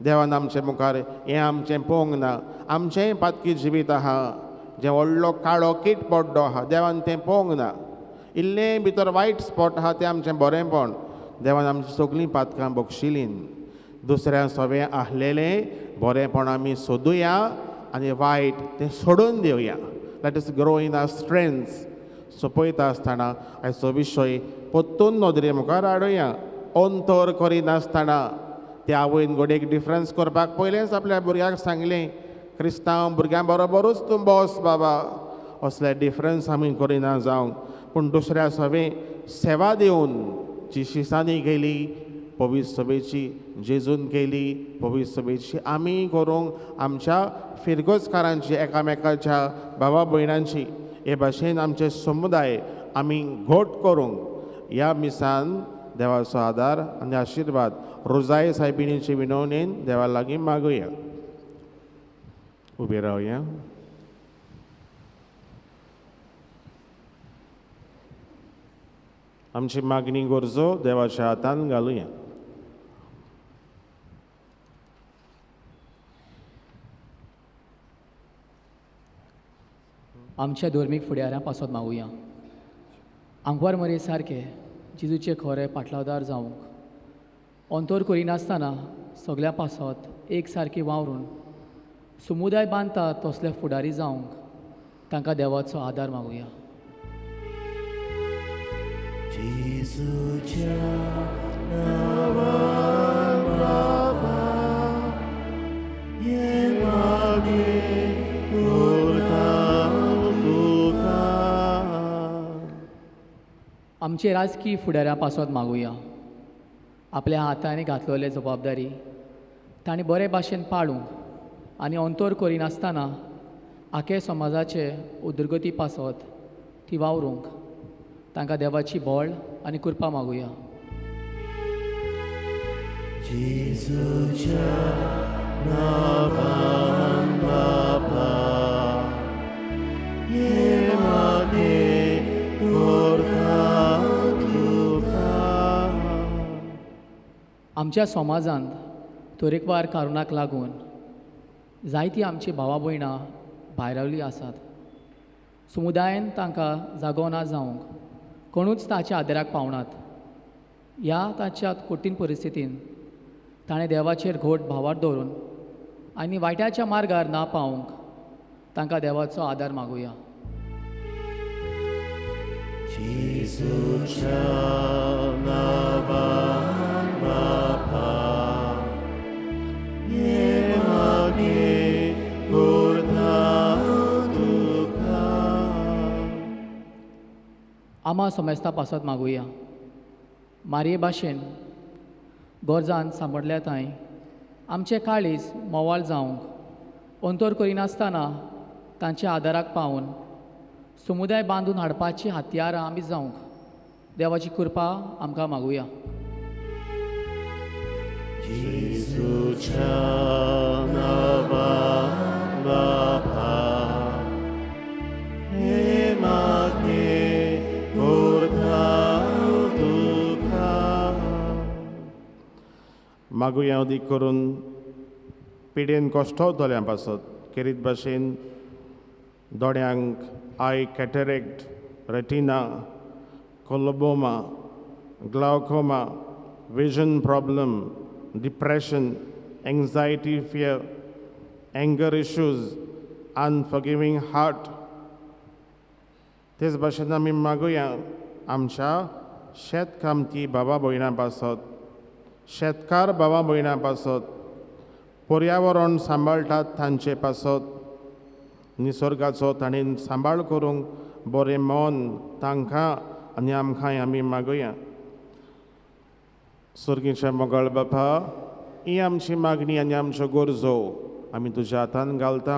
S2: देवान आमचे मुखार हें आमचें पळोवंक ना. आमचेंय पातकी जिवीत आहा, जें व्हडलो काळो कीट पड्डो आहा, देवान तें पळोवंक ना. इल्लें भितर वायट स्पॉट आहा तें आमचें बरेंपण. देवान आमची सगळीं पातकां बक्षिलीं. दुसऱ्या सवें आहलेलें बरेंपण आमी सोदुया आनी वायट तें सोडून दिवया. Let us grow in our strength. So पळयता आसतना आयचो विशय परतून नदरे मुखार हाडुया. अंतर करिनासतना त्या आवयन घडयेक डिफरन्स करपाक पयलेंच आपल्या भुरग्याक सांगलें, क्रिस्तांव भुरग्यां बरोबरूच तूं बस बाबा. असले डिफरन्स आमी करिना जावंक. पूण दुसऱ्या सवें सेवा दिवन जी शिसांनी केली पवित्र सभेची, जेजून केली पवित्र सभेची, आमी करूंक आमच्या फिरगोजकारांची, एकामेकाच्या भावा भयणांची, हे भाशेन आमचे समुदाय आमी घोट करूंक ह्या मिसान देवाचो आदार आनी आशिर्वाद रुजाय सायबिणीचे विनवणेन देवा लागीं मागुया. उबे रावया. आमची मागणी गरजो देवाच्या हातान घालुया.
S5: आमच्या धर्मीक फुडाऱ्यां पासत मागुया. आंकवार मरे सारके जेजूचे खरे पाटलावदार जावंक अंतर करिनासतना सगळ्या पासत एक सारकी वावरून समुदाय बांदता तसले फुडारी जावंक तांकां देवाचो आदार मागुया.
S6: जेजूच्या नांवान बाबा हे मागे
S5: आमचे राजकीय फुडाऱ्यां पासत मागुया. आपल्या हातांनी घातलेले जबाबदारी तांणी बरे भाशेन पाळूंक आनी अंतर करिनासतना आखे समाजाचे उदरगती पासत ती वावरूंक तांकां देवाची बळ आनी कृपा मागुया.
S6: जेजूच्या नांवान बाबा हे मागे
S5: आमच्या समाजांत तरेकवार कारुणाक लागून जायतीं आमची भावा भयणां भायर रावलीं आसात. समुदायान तांकां जागो ना जावंक कोणूच ताच्या आदाराक पावनात. ह्या ताच्या कठीण परिस्थितीन ताणें देवाचेर घोट भावार दवरून आनी वायट्याच्या मार्गार ना पावंक तांकां देवाचो आदार मागुया.
S6: जेजूच्या नांवान बाबा हे मागे करता तुका.
S5: आमा समेस्ता पासत मागुया. मारये भाशेन गरजान सांबडल्या थंय आमचे काळीज मोवाळ जावंक अंतर करिनासतना तांच्या आदाराक पावून समुदाय बांदून हाडपाची हातयारां आमी जावंक देवाची कृपा आमकां मागुया.
S6: जेजूच्या नांवान 바파 해마게 고르다우두카
S2: मागुया अदीक करून पिडेन कोश्टवतल्या पासत केरीत भाशेन दोळ्यांक eye cataract retina coloboma glaucoma vision problem depression anxiety fear anger issues unforgiving heart तेच भाशेन आमी मागुया आमच्या शेतकामती बाबा भयणां पासत शेतकार बाबा भयणां पासत पर्यावरण सांबाळटात तांचे पासत निसर्गाचो ताणें सांबाळ करूंक बरें मन तांकां आनी आमकांय आमी मागुया सर्गीच्या मोगळ बापा ही आमची मागणी आनी आमच्यो गरजो आमी तुज्या हातान घालता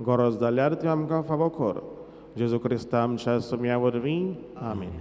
S2: गरज जाल्यार त्यो आमकां फावो कर जेजू क्रिस्ता आमच्या सुम्या वरवीं आमीन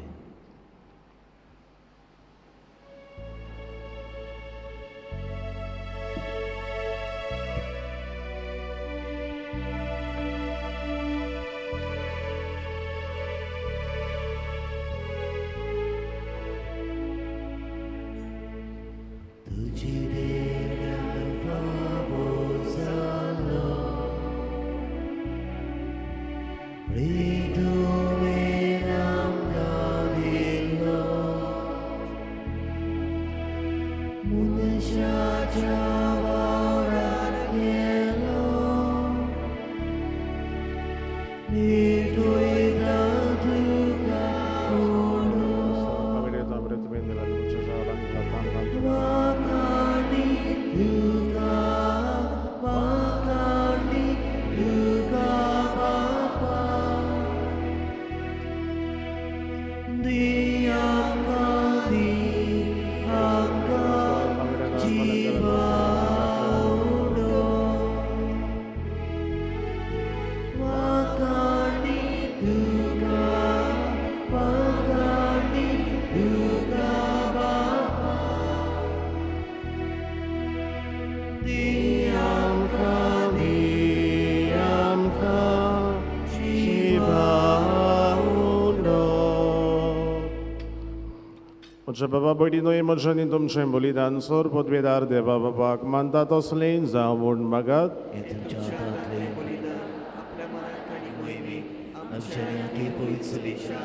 S2: म्हज्या बाबा भयणीनोय म्हज्यानी तुमचें बलिदान सोर पदवेदार देवा बाबाक मानता तसलें जावं म्हूण मागात
S6: हे तुमच्या हातांतले बलिदान आपल्या मनाक आनी मोहिमेक आमच्या न्यायाची पवित्र दिशा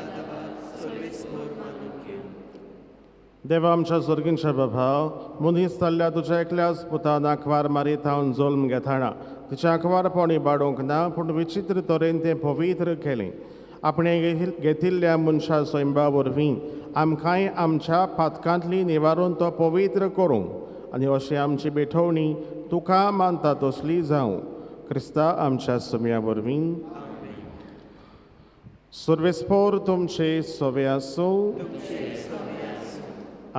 S6: सर्वेस्पर मानून घेऊ
S2: देवा आमच्या सर्गींच्या बाबा मनीस जाल्ल्या तुज्या एकल्याच पुतान आंकवार मारीत हांव जल्म घेताना तिचें आंकवारपण इबाडूंक ना पूण विचित्र तरेन तें पवित्र केलें आपणें घेतिल्ल्या मनशा स्वयंबा वरवीं आमकांय आमच्या पातकांतली निवारून तो पवित्र करूंक आनी अशी आमची बेठवणी तुका मानता तसली जावं क्रिस्ता आमच्या सुम्या वरवीं सर्वेस्पोर तुमचे सोवे आसूं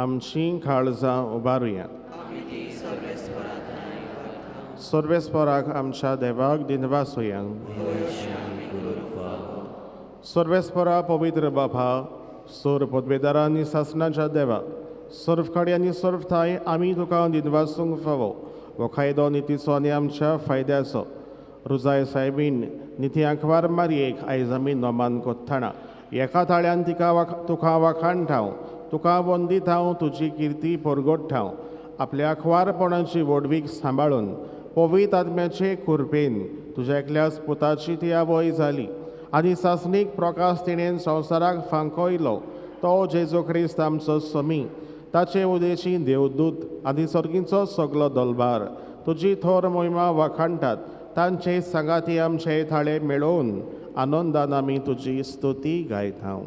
S2: आमची काळजां उबारुया सर्वेस्पराक आमच्या देवाक दिनवासुया सर्वेस्परा पवित्र बाबा सोर पदवेदारांनी सासणाच्या देवा सर्वकाडी आनी सर्वथाय आमी तुका दिनवासूंक फावो हो कायदो नितीचो आनी आमच्या फायद्याचो रुजाय सायबीन निती आंकवार मारयेक आयज आमी नोमान कोत्ताना एका ताळ्यान तुका वाखाणटाव तुका वंदीत हांव तुजी किर्ती परगट्टाव आपल्या आंकवारपणाची वडवीक सांबाळून पवित्र आत्म्याचे कुरपेन तुज्या एकल्याच पुताची ती आवय जाली आनी सासणीक प्रकाश तिणेन संवसाराक फांकयलो तो जेजू क्रिस्त आमचो समी ताचे उदेची देवदूत आनी सर्गीचो सगलो दलबार तुजी थोर मोहिमा वाखाणटात तांचे सांगाती आमचे थाळे मेळोवन आनंदान आमी तुजी स्तुती गायता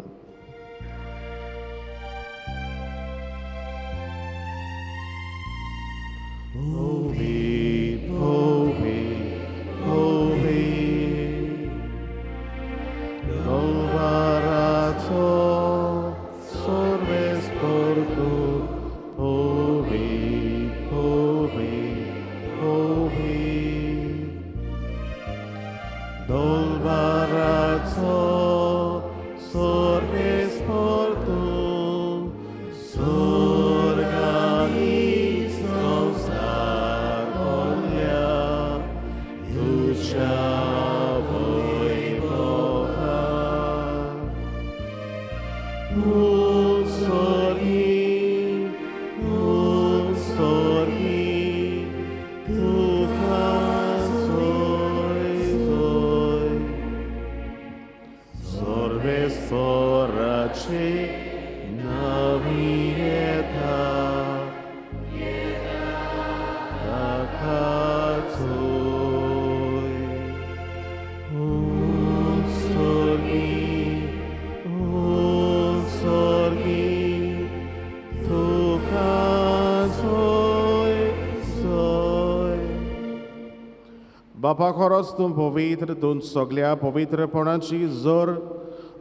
S2: बापा खरोच तूं पवित्र, तूं सगळ्या पवित्रपणाची जर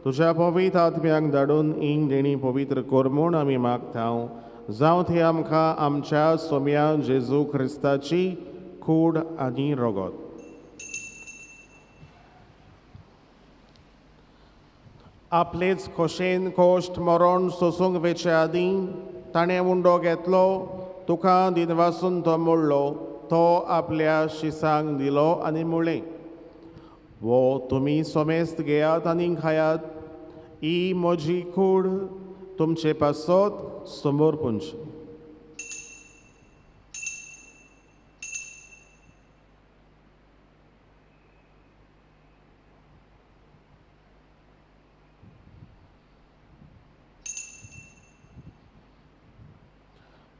S2: तुज्या पवित्र आत्म्याक धाडून इंग देणी पवित्र कर म्हूण आमी मागतांव. जावं ती आमकां आमच्या सोम्या जेजू क्रिस्ताची कूड आनी रगत. आपलेच खोशेन कोश्ट मरण सोसूंक वेचे आदीं ताणें उंडो घेतलो, तुका दिनवासून तो मोडलो, तो आपल्या शिसांक दिलो आनी म्हळें, वो तुमी सोमेस्त घेयात आनी खायात, ही म्हजी कूड तुमचे पासत समोर पुंची.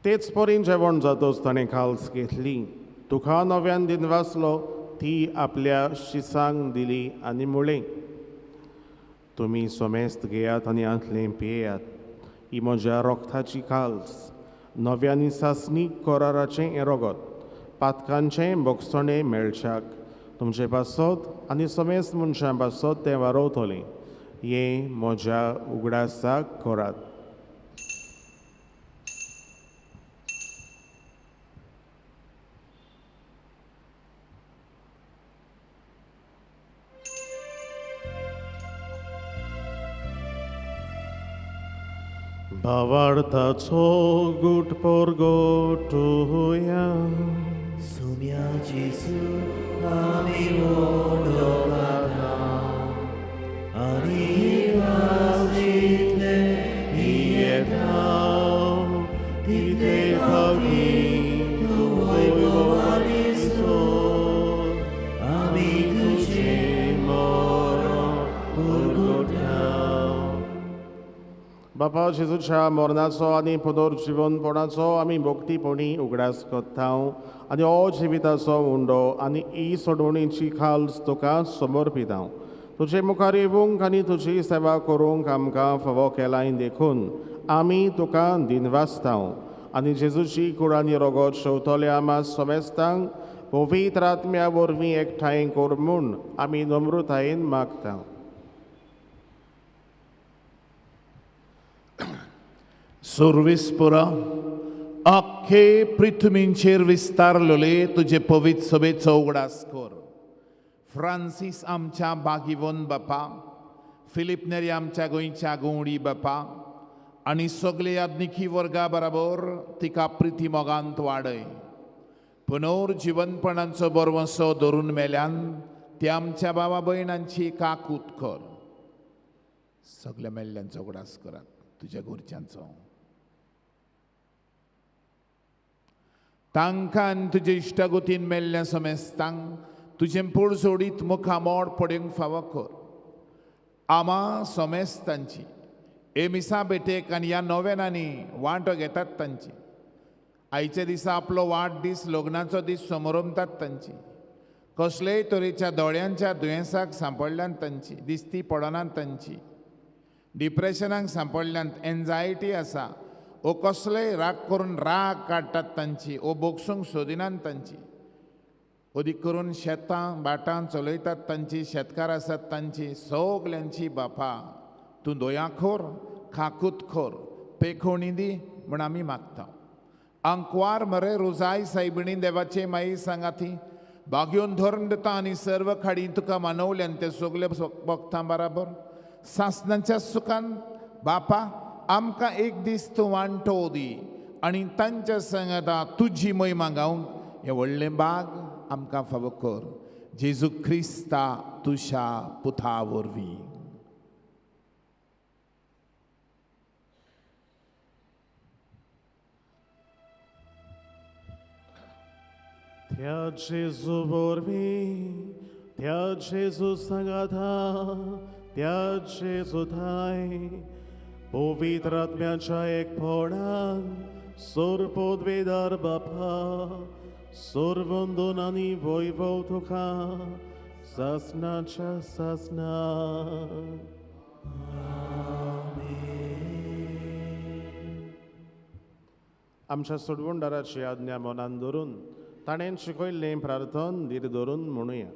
S2: तेच परीन जेवण जातोच ताणें खाल्स घेतली, तुका नव्यान दिनवासलो, ती आपल्या शिसांक दिली आनी म्हळें, तुमी सोमेस्त घेयात आनी आंतलें पियेयात, ही म्हज्या रोगताची काल्स, नव्यानी सासणीक कराराचें हें रगत, पातकांचें बोगसणें मेळच्याक तुमचे पासत आनी सोमेस्त मनशां पासत तें वारोवतलें. हें म्हज्या उगडासाक करात. भावार्थाचो गुटपोर गोटुया.
S6: सुम्या जेजू आमी वोडोगाता आनी वाजितले
S2: येता तिथे भावी वैभव आनी सोर
S6: आमी तुजे
S2: मरण पुरगोट्या. बापा जेजूच्या मरणाचो आनी पुनर्जीवनपणाचो आमी भोगतीपणी उगडास करतांव आनी हो जिविताचो उंडो आनी ही सोडवणीची खाल्स तुका समर्पितांव. तुजे मुखार येवंक आनी तुजी सेवा करूंक आमकां फावो केलाय देखून आमी तुका दिनवासतांव आनी जेजूची कूड आनी रगत शेवतले आमा सोमेस्तांक पवित्र आत्म्या वरवीं एकठांय कर म्हूण आमी नम्रतायेन मागतांव.
S1: सर्वेस्परा आख्खे पृथ्वींचेर विस्तारलोले तुजे पवित्र सभेचो उगडास कर. फ्रांसीस आमच्या बागीवन बापा, फिलिप नेरी आमच्या गोंयच्या गवंडी बापा आनी सगळे याज्ञिकी वर्गा बरोबर तिका प्रिती मोगांत वाडय. पुनर्जीवनपणाचो बरवंसो धरून मेल्यान ते आमच्या भावा भयणांची काकूत कर. सगळ्या मेल्ल्यांचो उगडास करात, तुज्या घरच्यांचो. तांकां तुजे इश्टागोतीन मेल्ल्या समेस्तांक तुजें पूड सोडीत मुखामोड पडूंक फावो कर. आमा समेस्तांची एमिसा बेटेक आनी ह्या नोवेनांनी वांटो घेतात तांची. आयच्या दिसा आपलो वाडदीस लग्नाचो दीस समारंभात तांची. कसलेय तरेच्या दोळ्यांच्या दुयेंसाक सांपडल्यान तांची, दिसती पडनात तांची, डिप्रेशनाक सांपडल्यान एन्जायटी आसा, ओ कसलेय राग करून राग काडटात तांची, ओ बोगसूंक सोदिनात तांची, ओदीक करून शेतां बाटां चलयतात तांची, शेतकार आसात तांची, सगल्यांची बापा तूं दोयाखोर खाकूतखोर पेखोवणी दी म्हूण आमी मागता. अंकवार मरे रुजाय सायबिणी देवाचे माई सांगाती बागयोन धरून दिता आनी सर्व खाडी तुका मानवल्यान ते सगळे भक्तां बराबर सासणाच्या सुखान बापा आमकां एक दीस तूं वांटो दी आनी तांच्या सांगाता तुजी महिमा गावंक हे व्हडलें बाग आमकां फावो कर. जेजू क्रिस्ता तुज्या पुता वरवीं.
S2: त्या जेजू वरवीं, त्या जेजू सांगाता, त्या जेजू थाय पवित्र आत्म्याच्या एकपणान सोर पदवेदार बापा सोरवंदन आनी वैभव तुका सासणाच्या सासणा. आमच्या सोडवणदाराची आज्ञा मनान धरून ताणें शिकयल्लें प्रार्थन धीर धरून म्हणुया.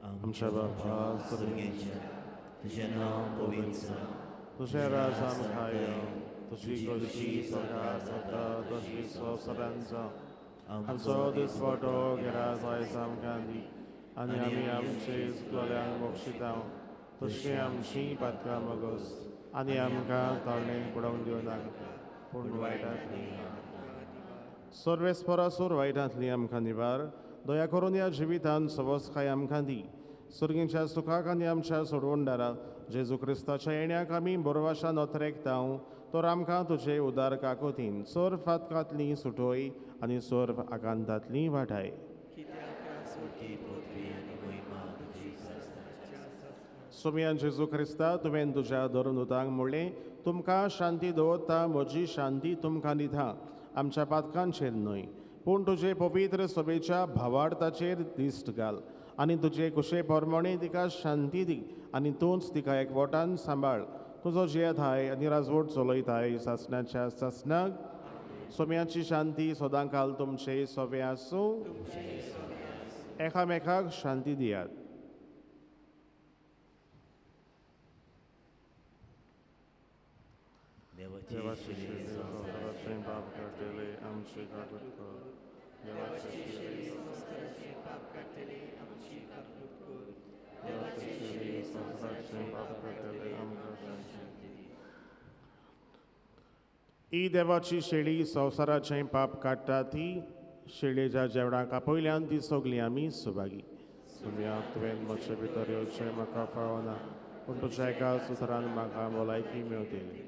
S2: आमच्या बापा
S6: सुरगेच्या तुझें नांव पवित्र जावं.
S2: तुझें राज आमकां येवं. तुजी कशी स्वर्गार जाता तशी संवसारांत जावं. आमचो दिसवटो गिराय आयज आमकां दी आनी आमी आमचे चुकलोल्यांक बक्षिता तशीं आमचीं पातकां मागोस आनी आमकां तोंडें पडोवंक दिवं नाका पूण वायटांतलीं सर्वेस्परासूर वायटांतलीं आमकां निवार. दया करून ह्या जिवितांत सवस्काय आमकां दी. सुरगेच्या सुखाक आनी आमच्या सोडवणदारा जेजू क्रिस्ताच्या येण्याक आमी बरोवाशान ओतरेकतांव तर आमकां तुजे उदार काकोतीन सोर फातकांतलीं सुटोय आनी सोर आकांतांतलीं वाटाय. सुमयान जेजू क्रिस्ता तुवें तुज्या धर्मदूतांक म्हणलें तुमकां शांती दवरता म्हजी शांती तुमकां दिता. आमच्या पातकांचेर न्हय पूण तुजे पवित्र सभेच्या भावार्थाचेर दिश्ट घाल आनी तुजे कुशे पोरमोणे तिका शांती दी आनी तूंच तिका एकवटान सांबाळ. तुजो जियेताय आनी राजवट चलयताय सासणाच्या सासणाक. सोम्याची शांती सदांकाल तुमचे सोबे आसूं. एकामेकाक शांती दियात. देवाची शिरी पाप काडटले आमची काकूट कर. देवाची शिरी पाप काडटले आमची काकूट कर. देवाची शिरी संवसाराचें पाप काडटले आमकां शांती दी. ही देवाची शेळी संवसाराचें पाप काडटा ती शेळयेच्या जेवणाक आपयल्यान ती सगलीं आमी सुभागी. सुमयाक तुवें म्हजे भितर येवचें म्हाका फावना पूण तुज्या एका सुत्रान म्हाका भलायकी मेळटली.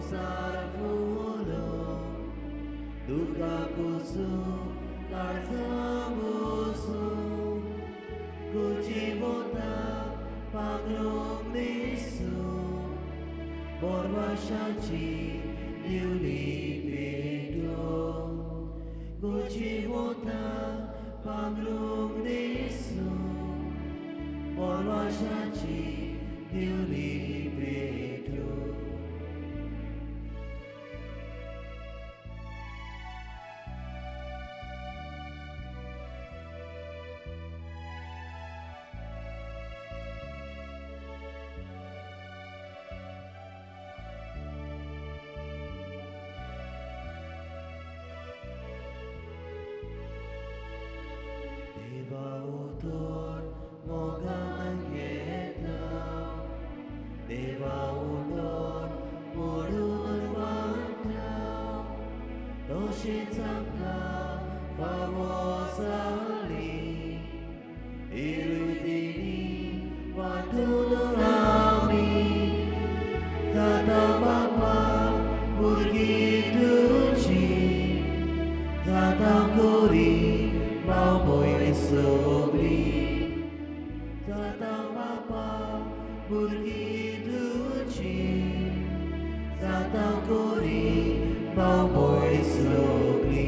S6: संसार फुलो दुखा पुसू काळजा बोसू गुची बोता पागलोक दिसू बोरवाशाची दिवली पेटो गुची बोता पागलोक दिसू बोरवाशाची दिवली पेटो Deva utor mogan geta Deva utor modun vanta Doshi tzaka favosali Irudini watun rami Tata bapa burgituci Tata kori Mau boi sobri Tata bapa burgi duci Tata kori mau boi sobri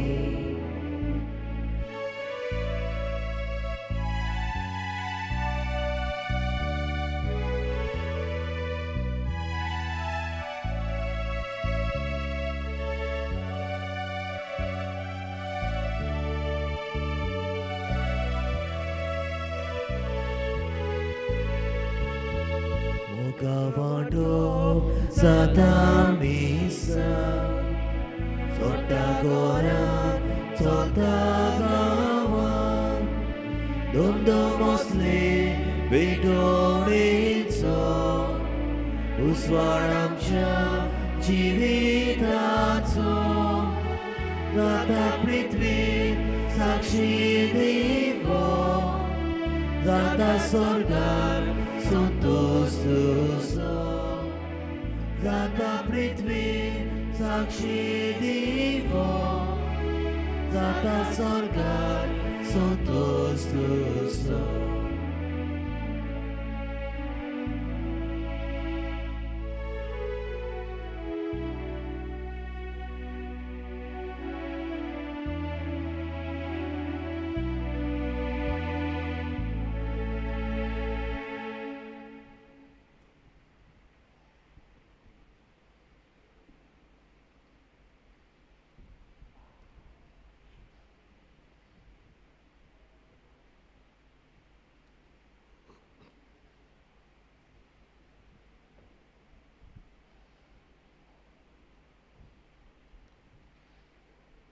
S6: Gavado zata misa Sota gora sota gawa Dondo mosle bedoritso Uswaramcha jivitaco Zata prithvi sakshi divo Zata sorgar Suntustuso Zata prithvi sakshi divo Zata sorgar Suntustuso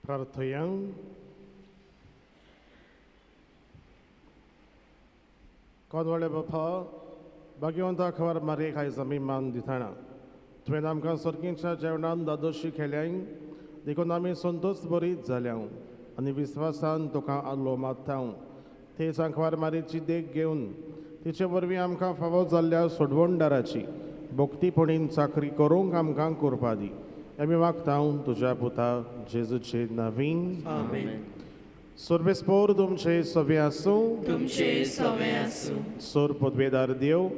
S2: प्रार्थया कोदवळे बापा भाग्यवंता खबर मारे खायचा मी मान दिताना तुवें आमकां सर्गीच्या जेवणान दादोशी केल्याय देखून आमी संतोष बरीच जाल्या आनी विस्वासान तुका आल्लो मागता ते सांखवार मारीची देख घेवन तिचे वरवीं आमकां फावो जाल्ल्या सोडवणदाराची भोक्तीपणीन चाकरी करूंक आमकां करपा दी आमी मागता तुज्या पुता जेजूचे नवीन
S6: Amen
S2: सोर्बेस्पोर तुमचे सवे आसूं
S6: तुमचे सवे आसूं
S2: सोर पदवेदार देव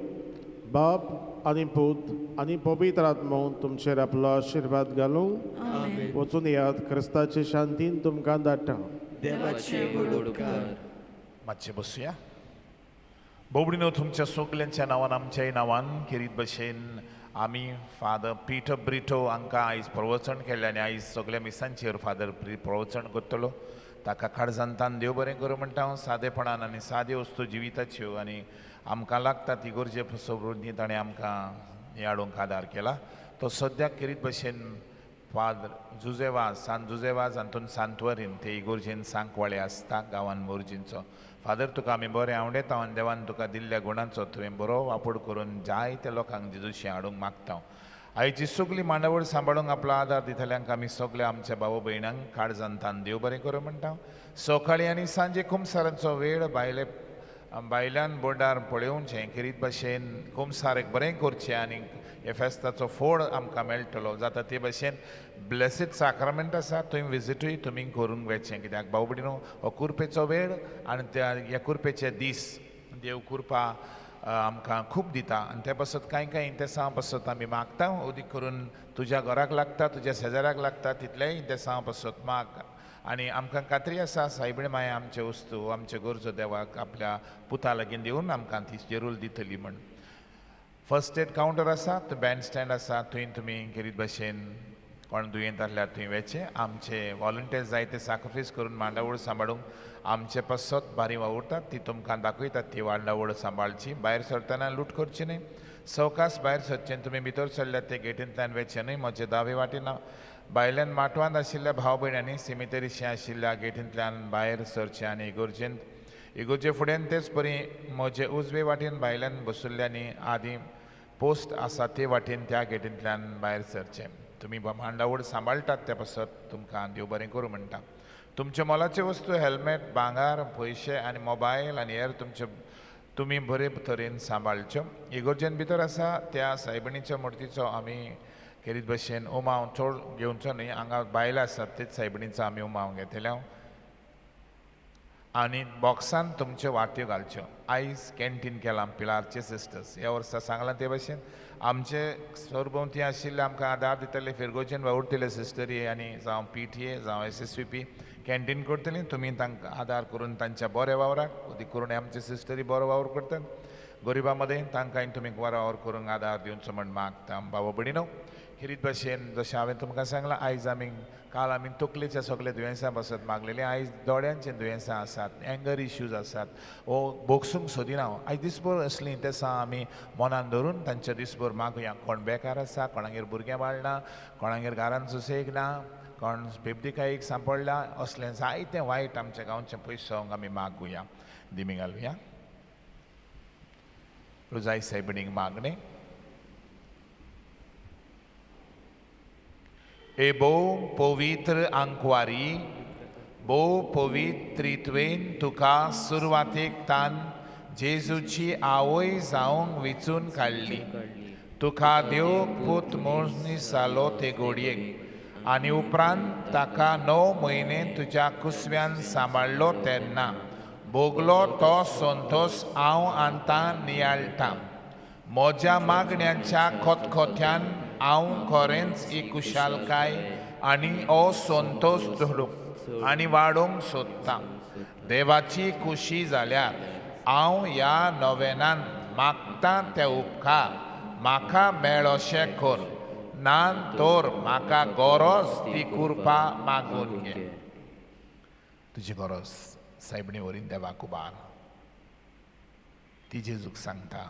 S2: बाप आनी पूत आनी पवित्र आत्मो तुमचेर आपलो आशिर्वाद घालूं
S6: Amen
S2: वचून यात क्रिस्ताचे शांतीन तुमकां धाडटा
S6: देवाचे गुडकार
S1: मातशें बसुया बोबडीनो तुमच्या सगल्यांच्या नांवान आमच्याय नांवान किरीत भशेन आमी फादर पिटर ब्रिटो हांकां आयज प्रवचन केल्लें आनी आयज सगळ्या मिसांचेर फादर प्रवचन करतलो ताका काळजांतान देव बरें करूं म्हणटा हांव सादेपणान आनी सादे वस्तू जिविताच्यो आनी आमकां लागता ती गरजे सवृत्ती ताणें आमकां हे हाडूंक आदार केला तो सद्याक किरीत भशेन फादर जुजेवाज सांत जुजेवाज हातून सांतवरीन ते इगोर्जेन सांकवाळे आसता गांवांत मोर्जींचो फादर तुका आमी बरें आवडटा आनी देवान तुका दिल्ल्या गुणांचो तुवें बरो वापर करून जायत्या लोकांक जेजूशी हाडूंक मागता आयची सगळी मांडावळ सांबाळूंक आपलो आदार दितल्यांक आमी सगळे आमच्या भाव भयणांक काळजांतान देव बरें करूं म्हणटा सकाळी आनी सांजे कुमसारांचो वेळ भायल्यान बोर्डार पळोवचें किरीत भाशेन कुमसार एक बरें करचें आनी हे फेस्ताचो फोड आमकां मेळटलो जाता ते भशेन ब्लेसीड साक्रामेंट आसा थंय विजीटूय तुमी करूंक वेचें कित्याक भाऊ भयणीनो हो कुरपेचो वेळ आनी त्या ह्या कुरपेचे दीस देव कृपा आमकां खूब दिता आनी ते पासत कांय इंतेसां पासत आमी मागता उदीक करून तुज्या घराक लागता तुज्या शेजाऱ्याक लागता तितलेय इंतेसां पासत माग आनी आमकां खात्री आसा सायबीण माय आमचे वस्तू आमचे गरजो देवाक आपल्या पुता लागीं दिवन आमकां ती जरूर दितली म्हण फर्स्ट एड कावंटर आसा बँड स्टँड आसा थंय तुमी करीत भशेन कोण दुयेंत आसल्यार थंय वेचे आमचे वॉलंटियर्स जाय ते सॅक्रिफायस करून मांडावळ सांबाळूंक आमचे पासत बारी वावुरतात ती तुमकां दाखयतात ती मांडावळ सांबाळची भायर सरतना लूट करची न्हय सवकास भायर सरचें तुमी भितर सरल्यात ते गेटींतल्यान वेचे न्हय म्हजे दावे वाटेन भायल्यान माटवांत आशिल्ल्या भाव भयणांनी सिमिटेरीशी आशिल्ल्या गेटींतल्यान भायर सरचें आनी इगोर्जे फुड्यान तेच परी म्हजे उजवे वाटेन भायल्यान बशिल्ल्यांनी आदी पोस्ट आसा ते वाटेन त्या गेटींतल्यान भायर सरचें तुमी मांडावळ सांबाळटात त्या पासत तुमकां देव बरें करूं म्हणटा तुमचे मोलाचे वस्तू हेल्मेट भांगार पयशे आनी मोबायल आनी हेर तुमी बरे तरेन सांबाळच्यो इगोर्जेन भितर आसा त्या सायबिणीच्या मुर्तीचो आमी करीत भशेन उमाव चड घेवचो न्हय हांगा बायलां आसात तेच सायबिणीचो आमी उमाव घेतले आनी बॉक्सान तुमच्यो वाट्यो घालच्यो आयज कॅन्टीन केलां पिलारचे सिस्टर्स ह्या वर्सा सांगलां ते भशेन आमचे सरभोंवती आशिल्ले आमकां आदार दितले फिरगोचेन वावुरतले सिस्टरी आनी जावं PTA जावं SSVP कॅन्टीन करतलीं तुमी तांकां आदार करून तांच्या बरे वावराक उदीक करून आमचे सिस्टरी बरो वावर करतात गरिबां मदें तांकां तुमी बरो वावर करूंक आदार दिवचो म्हण मागता भाव भयणीनो हिरीत भशेन जशें हांवें तुमकां सांगलां आयज काल आमी तकलेच्या सगळे दुयेंसां पासत मागलेलीं आयज दोळ्यांचे दुयेंसां आसात एंगर इश्यूज आसात वो भोगसूंक सोदिना आयज दिसभर असलीं तेसां आमी मनान धरून तांचे दिसभर मागुया कोण बेकार आसा कोणागेर भुरगें बाळना कोणागेर घरान सुसेग ना कोण बेबदिकायेक सांपडला असलें जायतें वायट आमच्या गांवचें पयसोंक आमी मागुया दिमी घालुया रुजाई सायबिणीक मागणें ए भोव पवित्र आंकवारी भोव पवित्रित्वेन तुका सुरवातेक तान जेजूची आवय जावंक वेंचून काडली तुका देव पूत मनीस जालो ते घोडयेक आनी उपरांत ताका 9 म्हयने तुज्या कुसव्यान सांबाळलो तेन्ना भोगलो तो संतोश हांव आतां नियाळटां म्हज्या मागण्यांच्या खोतखोत्यान हांव खरेंच ही कुशालकाय आनी हो संतोश धडूंक आनी वाडोवंक सोदतां देवाची खुशी जाल्यार हांव ह्या नोवेनान मागतां ते उपकार म्हाका मेळोशें कर ना तर म्हाका गरज ती कृपा मागून घे तुजी गरज सायबिणी वरीन देवाक उबार ती जेजूक सांगता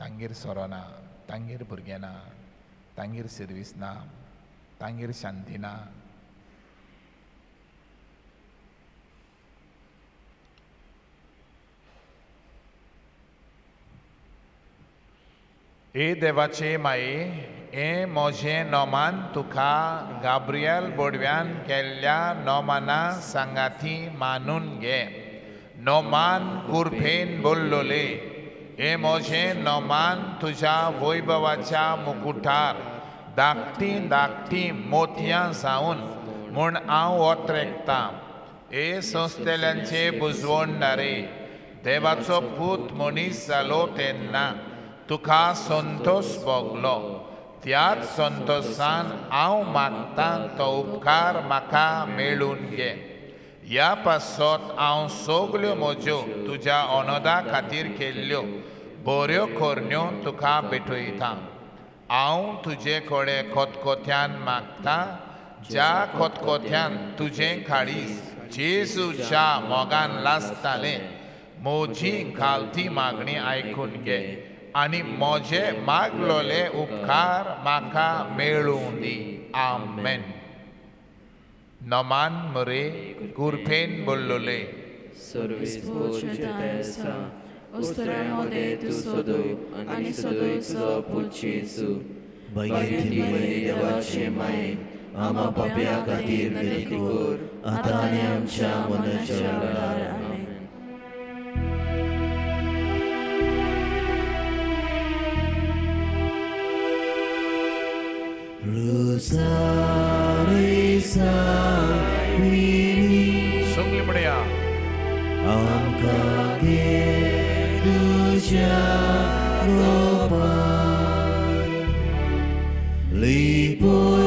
S1: तांगेर सोरो ना तांगेर भुरगें ना तांगेर सर्वीस ना तांगेर शांती ना ए देवाचे माये हे म्हजें नोमान तुका गाब्रियल बोडव्यान केल्ल्या नोमाना सांगाती मानून घे नोमान कुरफेन बोल्लोले हे म्हजें नोमान तुज्या वैभवाच्या मुकुटार धाकटी मोतयां जावन म्हूण हांव वोत्रेकतां हे संस्थेल्यांचे बुजवणदारे देवाचो पूत मनीस जालो तेन्ना तुका संतोश भोगलो त्याच संतोशान हांव मागतां तो उपकार म्हाका मेळून घे ह्या पासत हांव सगल्यो म्हज्यो तुज्या अनोदा खातीर केल्ल्यो बऱ्यो कोरण्यो तुका भेटयतां हांव तुजे कडेन खोतखोत्यान मागतां ज्या खोतखोत्यान तुजें काळीज जेजूच्या मोगान लासतालें म्हजी घालती मागणी आयकून घे आनी म्हजे मागलोले उपकार म्हाका मेळूं दी आमेन नोमान मरे कुरफेन बोल्लोले
S6: देवाचे माये आमा पाप्या खातीर विनंती कर आतां आनी आमच्या मरणाच्या वेळार आमेन Ruzai Saibinnichea
S1: सगळी म्हणया
S6: आमकां घे तुज्या रोपान लिपोय